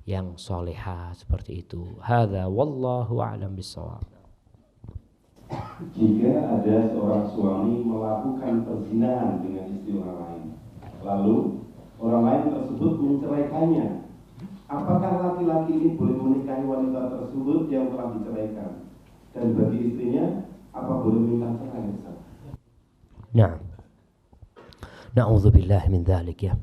A: yang soleha seperti itu. Hadza wallahu a'lam bishawab.
B: Jika ada seorang suami melakukan perzinahan dengan istri orang lain, lalu orang lain tersebut menceraikannya, apakah laki-laki ini boleh menikahi wanita tersebut yang telah diceraikan? Dan bagi istrinya, apa boleh minta cerai?
A: Nah, na'udzubillah min dzalik ya.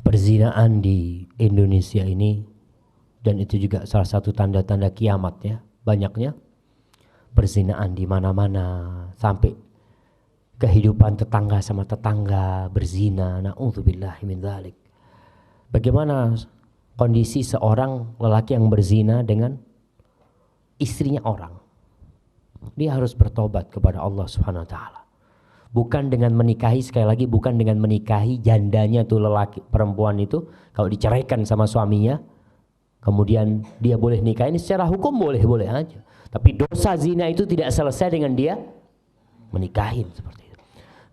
A: Perzinaan di Indonesia ini, dan itu juga salah satu tanda-tanda kiamat ya, banyaknya perzinaan di mana-mana, sampai kehidupan tetangga sama tetangga berzina. Na'udzubillah min dzalik. Bagaimana kondisi seorang lelaki yang berzina dengan istrinya orang? Dia harus bertobat kepada Allah Subhanahu wa taala. Bukan dengan menikahi, sekali lagi bukan dengan menikahi jandanya tuh lelaki perempuan itu, kalau diceraikan sama suaminya kemudian dia boleh nikahin, secara hukum boleh aja. Tapi dosa zina itu tidak selesai dengan dia menikahin seperti itu.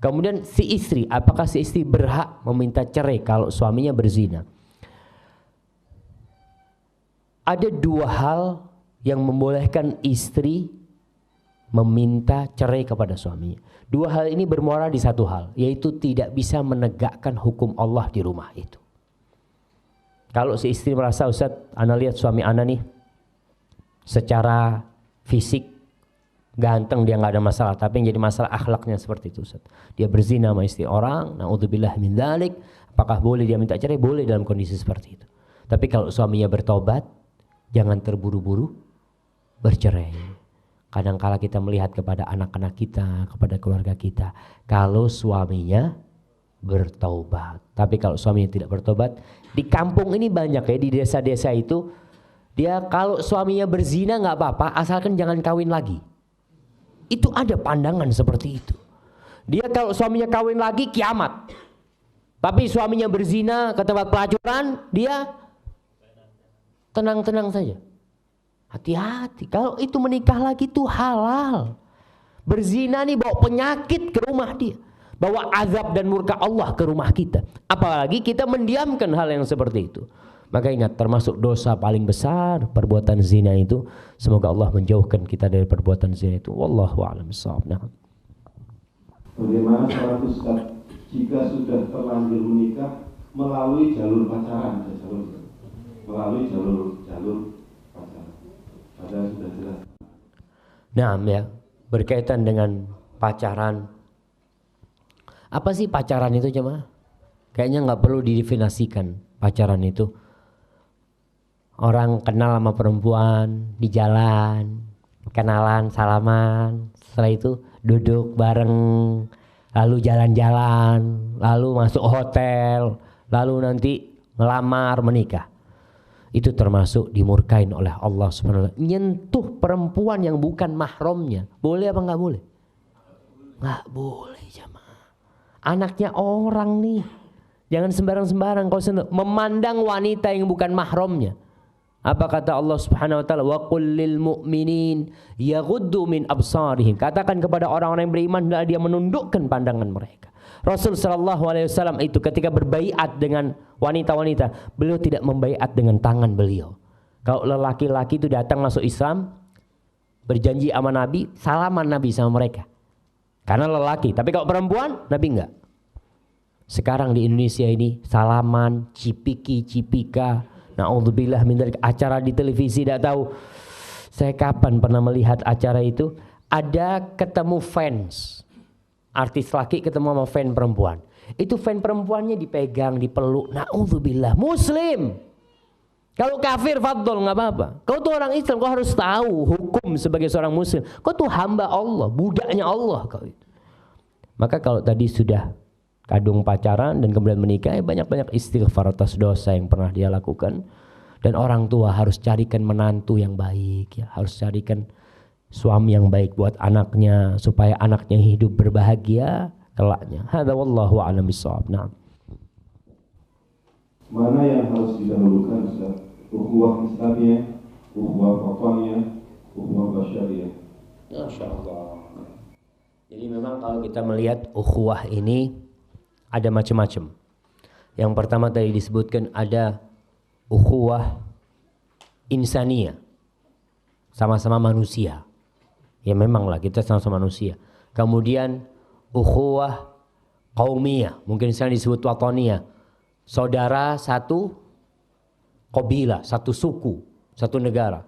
A: Kemudian si istri, apakah si istri berhak meminta cerai kalau suaminya berzina? Ada dua hal yang membolehkan istri meminta cerai kepada suaminya. Dua hal ini bermuara di satu hal, yaitu tidak bisa menegakkan hukum Allah di rumah itu. Kalau si istri merasa, Ustaz, ana lihat suami ana nih secara fisik ganteng, dia nggak ada masalah, tapi yang jadi masalah akhlaknya seperti itu, Ustaz. Dia berzina sama istri orang, na'udzubillah min dzalik. Apakah boleh dia minta cerai? Boleh dalam kondisi seperti itu. Tapi kalau suaminya bertobat, jangan terburu-buru bercerai. Kadang-kala kita melihat kepada anak-anak kita, kepada keluarga kita, kalau suaminya bertaubat. Tapi kalau suaminya tidak bertobat, di kampung ini banyak ya, di desa-desa itu, dia kalau suaminya berzina nggak apa-apa, asalkan jangan kawin lagi. Itu ada pandangan seperti itu. Dia kalau suaminya kawin lagi, kiamat. Tapi suaminya berzina ke tempat pelacuran, dia tenang-tenang saja. Hati-hati, kalau itu menikah lagi itu halal. Berzina nih bawa penyakit ke rumah dia, bawa azab dan murka Allah ke rumah kita. Apalagi kita mendiamkan hal yang seperti itu. Maka ingat, termasuk dosa paling besar perbuatan zina itu. Semoga Allah menjauhkan kita dari perbuatan zina itu. Wallahu a'lam bishawab.
B: Bagaimana salat Ustaz jika sudah terlanjur menikah melalui jalur pacaran? Melalui jalur pacaran. Padahal sudah jelas.
A: Nah ya, berkaitan dengan pacaran. Apa sih pacaran itu jemaah? Kayaknya nggak perlu didefinisikan pacaran itu. Orang kenal sama perempuan di jalan, kenalan, salaman, setelah itu duduk bareng, lalu jalan-jalan, lalu masuk hotel, lalu nanti ngelamar, menikah. Itu termasuk dimurkain oleh Allah Subhanahu wa taala. Nyentuh perempuan yang bukan mahramnya, boleh apa nggak boleh? Nggak boleh jemaah. Anaknya orang nih, jangan sembarang-sembarang kau sentuh. Memandang wanita yang bukan mahramnya. Apa kata Allah Subhanahu wa taala? Wa qul lil mu'minin yaghuddu min absarihim. Katakan kepada orang-orang yang beriman hendaklah dia menundukkan pandangan mereka. Rasul sallallahu alaihi wasallam itu ketika berbaiat dengan wanita-wanita, beliau tidak membaiat dengan tangan beliau. Kalau lelaki-laki itu datang masuk Islam, berjanji sama Nabi, salaman Nabi sama mereka. Karena lelaki, tapi kalau perempuan, Nabi enggak. Sekarang di Indonesia ini salaman, cipika, na'udzubillah min dzalik, acara di televisi, tidak tahu saya kapan pernah melihat acara itu. ada ketemu fans, artis laki ketemu sama fan perempuan. Itu fan perempuannya dipegang, dipeluk. Na'udzubillah. Muslim. Kalau kafir fadl nggak apa-apa. Kau tuh orang Islam, kau harus tahu hukum sebagai seorang Muslim. Kau tuh hamba Allah, budaknya Allah kau itu. Maka kalau tadi sudah kadung pacaran dan kemudian menikah, banyak-banyak istighfar atas dosa yang pernah dia lakukan. Dan orang tua harus carikan menantu yang baik, ya, harus carikan suami yang baik buat anaknya supaya anaknya hidup berbahagia kelaknya. Hadza wallahu a'lam bissawab. Nah.
B: Mana yang harus didahulukan, Ustaz? Ukhuwah Islamiyah, ukhuwah wataniyah, ukhuwah basyariyah?
A: Masyaallah. Jadi memang kalau kita melihat ukhuwah ini ada macam-macam. Yang pertama tadi disebutkan ada ukhuwah insaniyah, sama-sama manusia. Ya memanglah kita sama-sama manusia. Kemudian ukhuwah qaumiyah, mungkin sekarang disebut wataniyah, saudara satu qabilah, satu suku, satu negara.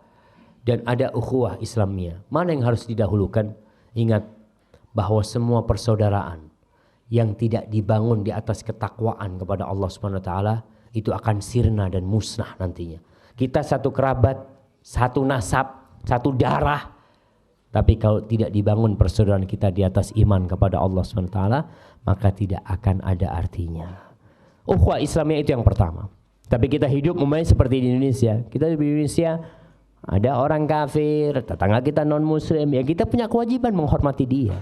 A: Dan ada ukhuwah Islamiyah. Mana yang harus didahulukan? Ingat bahwa semua persaudaraan yang tidak dibangun di atas ketakwaan kepada Allah Subhanahu wa taala itu akan sirna dan musnah nantinya. Kita satu kerabat, satu nasab, satu darah, tapi kalau tidak dibangun persaudaraan kita di atas iman kepada Allah Subhanahu wa taala, maka tidak akan ada artinya. Ukhuwah Islamiyah itu yang pertama. Tapi kita hidup umpamanya seperti di Indonesia. Kita di Indonesia ada orang kafir, tetangga kita non muslim, ya kita punya kewajiban menghormati dia.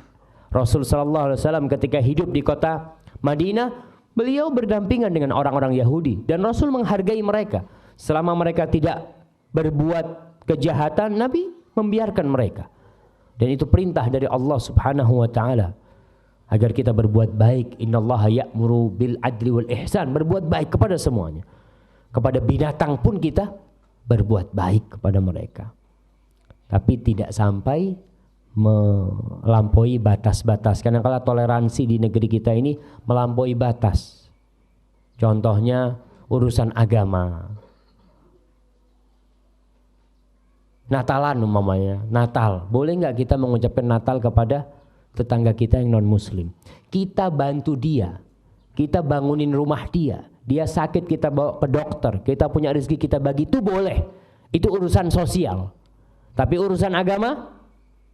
A: Rasul sallallahu alaihi wasallam ketika hidup di kota Madinah, beliau berdampingan dengan orang-orang Yahudi dan Rasul menghargai mereka. Selama mereka tidak berbuat kejahatan, Nabi membiarkan mereka. Dan itu perintah dari Allah Subhanahu wa taala agar kita berbuat baik. Innallaha ya'muru bil adli wal ihsan, berbuat baik kepada semuanya. Kepada binatang pun kita berbuat baik kepada mereka. Tapi tidak sampai melampaui batas-batas. Kadang-kadang toleransi di negeri kita ini melampaui batas. Contohnya urusan agama. Natalan umpamanya, Natal. Boleh nggak kita mengucapkan Natal kepada tetangga kita yang non muslim? Kita bantu dia, kita bangunin rumah dia. Dia sakit kita bawa ke dokter, kita punya rezeki kita bagi, itu boleh. Itu urusan sosial. Tapi urusan agama,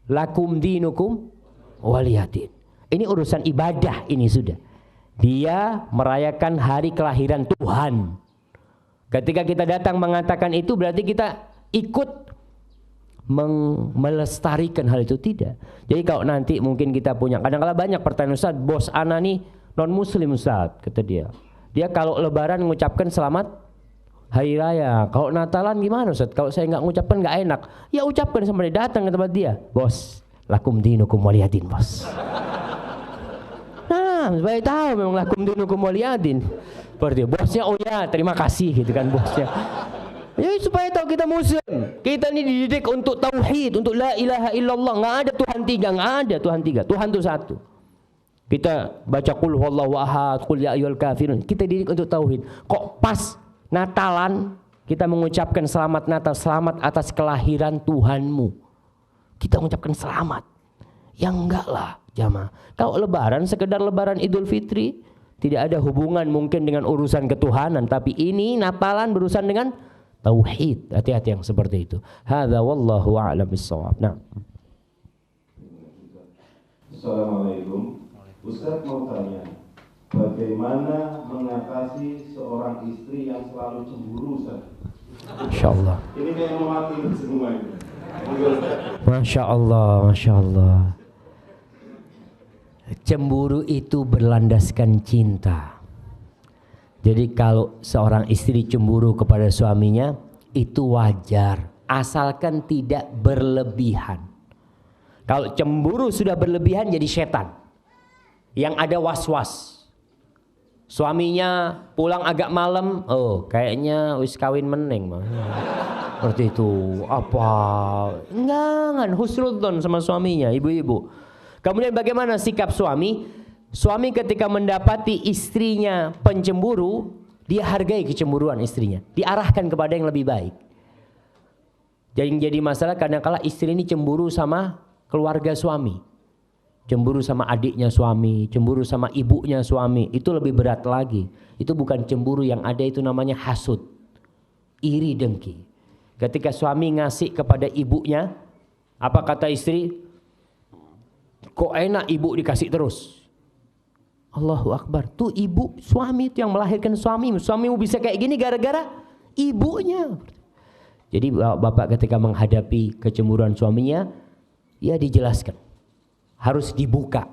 A: lakum dinukum waliyadin. Ini urusan ibadah, ini sudah. Dia merayakan hari kelahiran Tuhan. Ketika kita datang mengatakan itu berarti kita ikut melestarikan hal itu, tidak. Jadi kalau nanti mungkin kita punya, kadang-kadang banyak pertanyaan, Ustaz, bos ana nih non muslim Ustaz, kata dia. Dia kalau lebaran mengucapkan selamat hari raya. Kalau Natalan gimana Ustaz? Kalau saya nggak mengucapkan nggak enak. Ya ucapkan sama dia, datang ke tempat dia. Bos, lakum dinukum waliyadin, bos. Nah, supaya tahu memang lakum dinukum waliyadin. Berarti bosnya, oh ya terima kasih gitu kan bosnya. Ya supaya tahu kita muslim. Kita ini dididik untuk tauhid, untuk la ilaha illallah. Nggak ada Tuhan tiga, nggak ada Tuhan tiga. Tuhan itu satu. Kita baca qul huwallahu ahad, qul ya ayyuhal kafirun. Kita didik untuk tauhid. Kok pas Natalan kita mengucapkan selamat Natal, selamat atas kelahiran Tuhanmu. Kita mengucapkan selamat. Ya enggak lah, jamaah. Kalau lebaran sekedar lebaran Idul Fitri, tidak ada hubungan mungkin dengan urusan ketuhanan, tapi ini Natalan berurusan dengan tauhid. Hati-hati yang seperti itu. Hadza wallahu a'lam bissawab. Nah.
B: Assalamualaikum. Ustaz mau tanya, bagaimana mengatasi seorang istri yang selalu cemburu, Ustaz?
A: Insyaallah.
B: Ini kayak mewakili semua ini.
A: Masya Allah, Masya Allah. Cemburu itu berlandaskan cinta. Jadi kalau seorang istri cemburu kepada suaminya, itu wajar, asalkan tidak berlebihan. Kalau cemburu sudah berlebihan jadi setan yang ada was-was. Suaminya pulang agak malam, oh kayaknya wis kawin meneng mah. Seperti itu. Apa? Enggak, husnudzon sama suaminya, ibu-ibu. Kemudian bagaimana sikap suami? Suami ketika mendapati istrinya pencemburu, dia hargai kecemburuan istrinya, diarahkan kepada yang lebih baik. Jadi masalah kadang-kala istri ini cemburu sama keluarga suami. Cemburu sama adiknya suami, cemburu sama ibunya suami, itu lebih berat lagi. Itu bukan cemburu, yang ada itu namanya hasud, iri dengki. Ketika suami ngasih kepada ibunya, apa kata istri? Kok enak ibu dikasih terus? Allahu Akbar. Tuh ibu, suami itu yang melahirkan suamimu. Suamimu bisa kayak gini gara-gara ibunya. Jadi bapak ketika menghadapi kecemburuan suaminya, ya dijelaskan. Harus dibuka.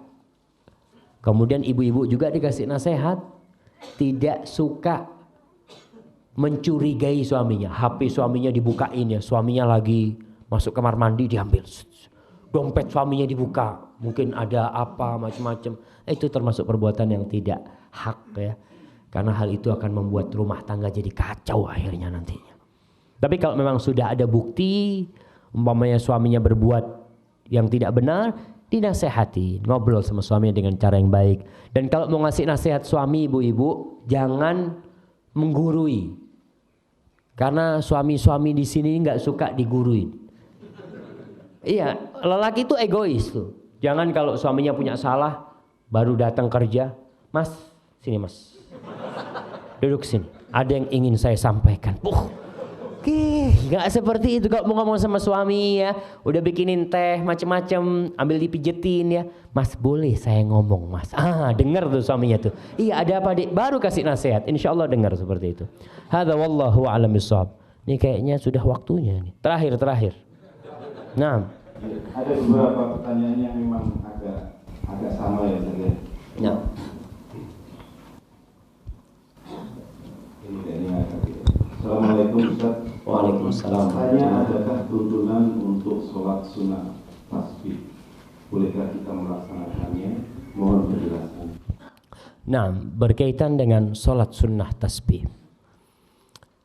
A: Kemudian ibu-ibu juga dikasih nasihat. Tidak suka mencurigai suaminya. HP suaminya dibukain ya. Suaminya lagi masuk kamar mandi diambil. Dompet suaminya dibuka. Mungkin ada apa macam-macam. Itu termasuk perbuatan yang tidak hak ya. Karena hal itu akan membuat rumah tangga jadi kacau akhirnya nantinya. Tapi kalau memang sudah ada bukti, umpamanya suaminya berbuat yang tidak benar, dinasehati, ngobrol sama suaminya dengan cara yang baik. Dan kalau mau ngasih nasihat suami ibu-ibu, jangan menggurui. Karena suami-suami di sini nggak suka diguruin. Iya, lelaki itu egois tuh. Jangan kalau suaminya punya salah, baru datang kerja, Mas, sini Mas, duduk sini. Ada yang ingin saya sampaikan. Nggak seperti itu kalau mau ngomong sama suami ya. Udah bikinin teh macem-macem, ambil dipijetin ya. Mas boleh saya ngomong Mas? Dengar tuh suaminya tuh. Iya ada apa dik? Baru kasih nasihat. Insya Allah dengar seperti itu. Hadza wallahu a'lam bishawab. Ini kayaknya sudah waktunya nih. Terakhir. Nah.
B: Ada beberapa pertanyaan yang memang agak sama ya Ustaz ya.
A: Ya.
B: Ini kayaknya Assalamualaikum Ustaz.
A: Waalaikumsalam.
B: Tanya, adakah tuntunan untuk sholat sunnah tasbih? Bolehkah kita melaksanakannya? Mohon penjelasan.
A: Nah, berkaitan dengan sholat sunnah tasbih.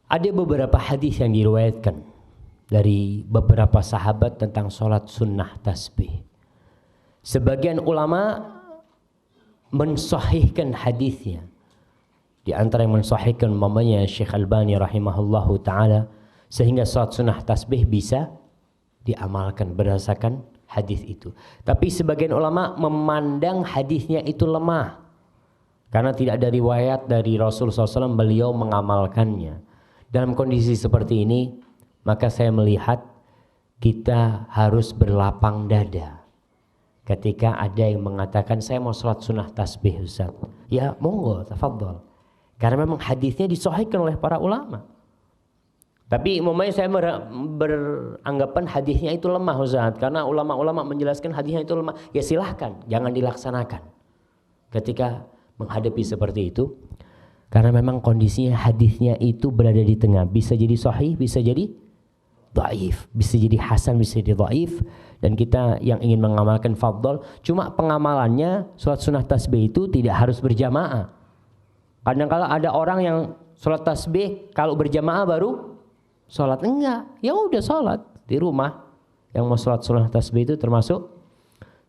A: Ada beberapa hadis yang diriwayatkan dari beberapa sahabat tentang sholat sunnah tasbih. Sebagian ulama mensahihkan hadisnya. Di antara yang mensahihkan umpamanya Syekh Albani rahimahullahu ta'ala, sehingga sholat sunnah tasbih bisa diamalkan berdasarkan hadis itu. Tapi sebagian ulama memandang hadisnya itu lemah. Karena tidak ada riwayat dari Rasulullah SAW beliau mengamalkannya. Dalam kondisi seperti ini, maka saya melihat kita harus berlapang dada. Ketika ada yang mengatakan saya mau sholat sunnah tasbih Ustaz. Ya monggo, tafadhol. Karena memang hadisnya disahihkan oleh para ulama. Tapi umumnya saya beranggapan hadisnya itu lemah Ustaz. Karena ulama-ulama menjelaskan hadisnya itu lemah. Ya silahkan, jangan dilaksanakan ketika menghadapi seperti itu. Karena memang kondisinya hadisnya itu berada di tengah. Bisa jadi sahih, bisa jadi dhaif. Bisa jadi hasan, bisa jadi dhaif. Dan kita yang ingin mengamalkan fadhol. Cuma pengamalannya sholat sunnah tasbih itu tidak harus berjamaah. Kadang-kala ada orang yang sholat tasbih kalau berjamaah baru sholat. Enggak, ya udah sholat di rumah. Yang mau sholat sunnah tasbih itu termasuk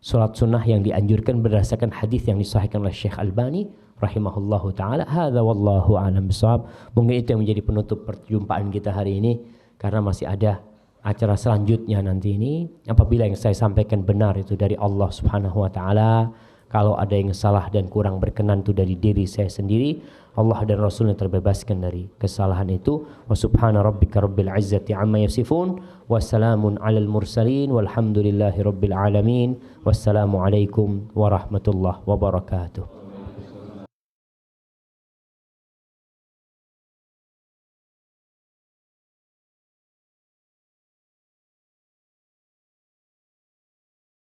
A: sholat sunnah yang dianjurkan berdasarkan hadis yang disahihkan oleh Syekh Albani rahimahullahu ta'ala. Hadza wallahu a'lam bishawab. Mungkin itu yang menjadi penutup perjumpaan kita hari ini. Karena masih ada acara selanjutnya nanti ini. Apabila yang saya sampaikan benar itu dari Allah subhanahu wa ta'ala. Kalau ada yang salah dan kurang berkenan itu dari diri saya sendiri, Allah dan Rasulnya terbebaskan dari kesalahan itu. Wa subhana rabbika rabbil izzati amma yasifun. Wassalamun alal mursalin. Walhamdulillahi rabbil alamin. Wassalamu alaikum warahmatullahi wabarakatuh.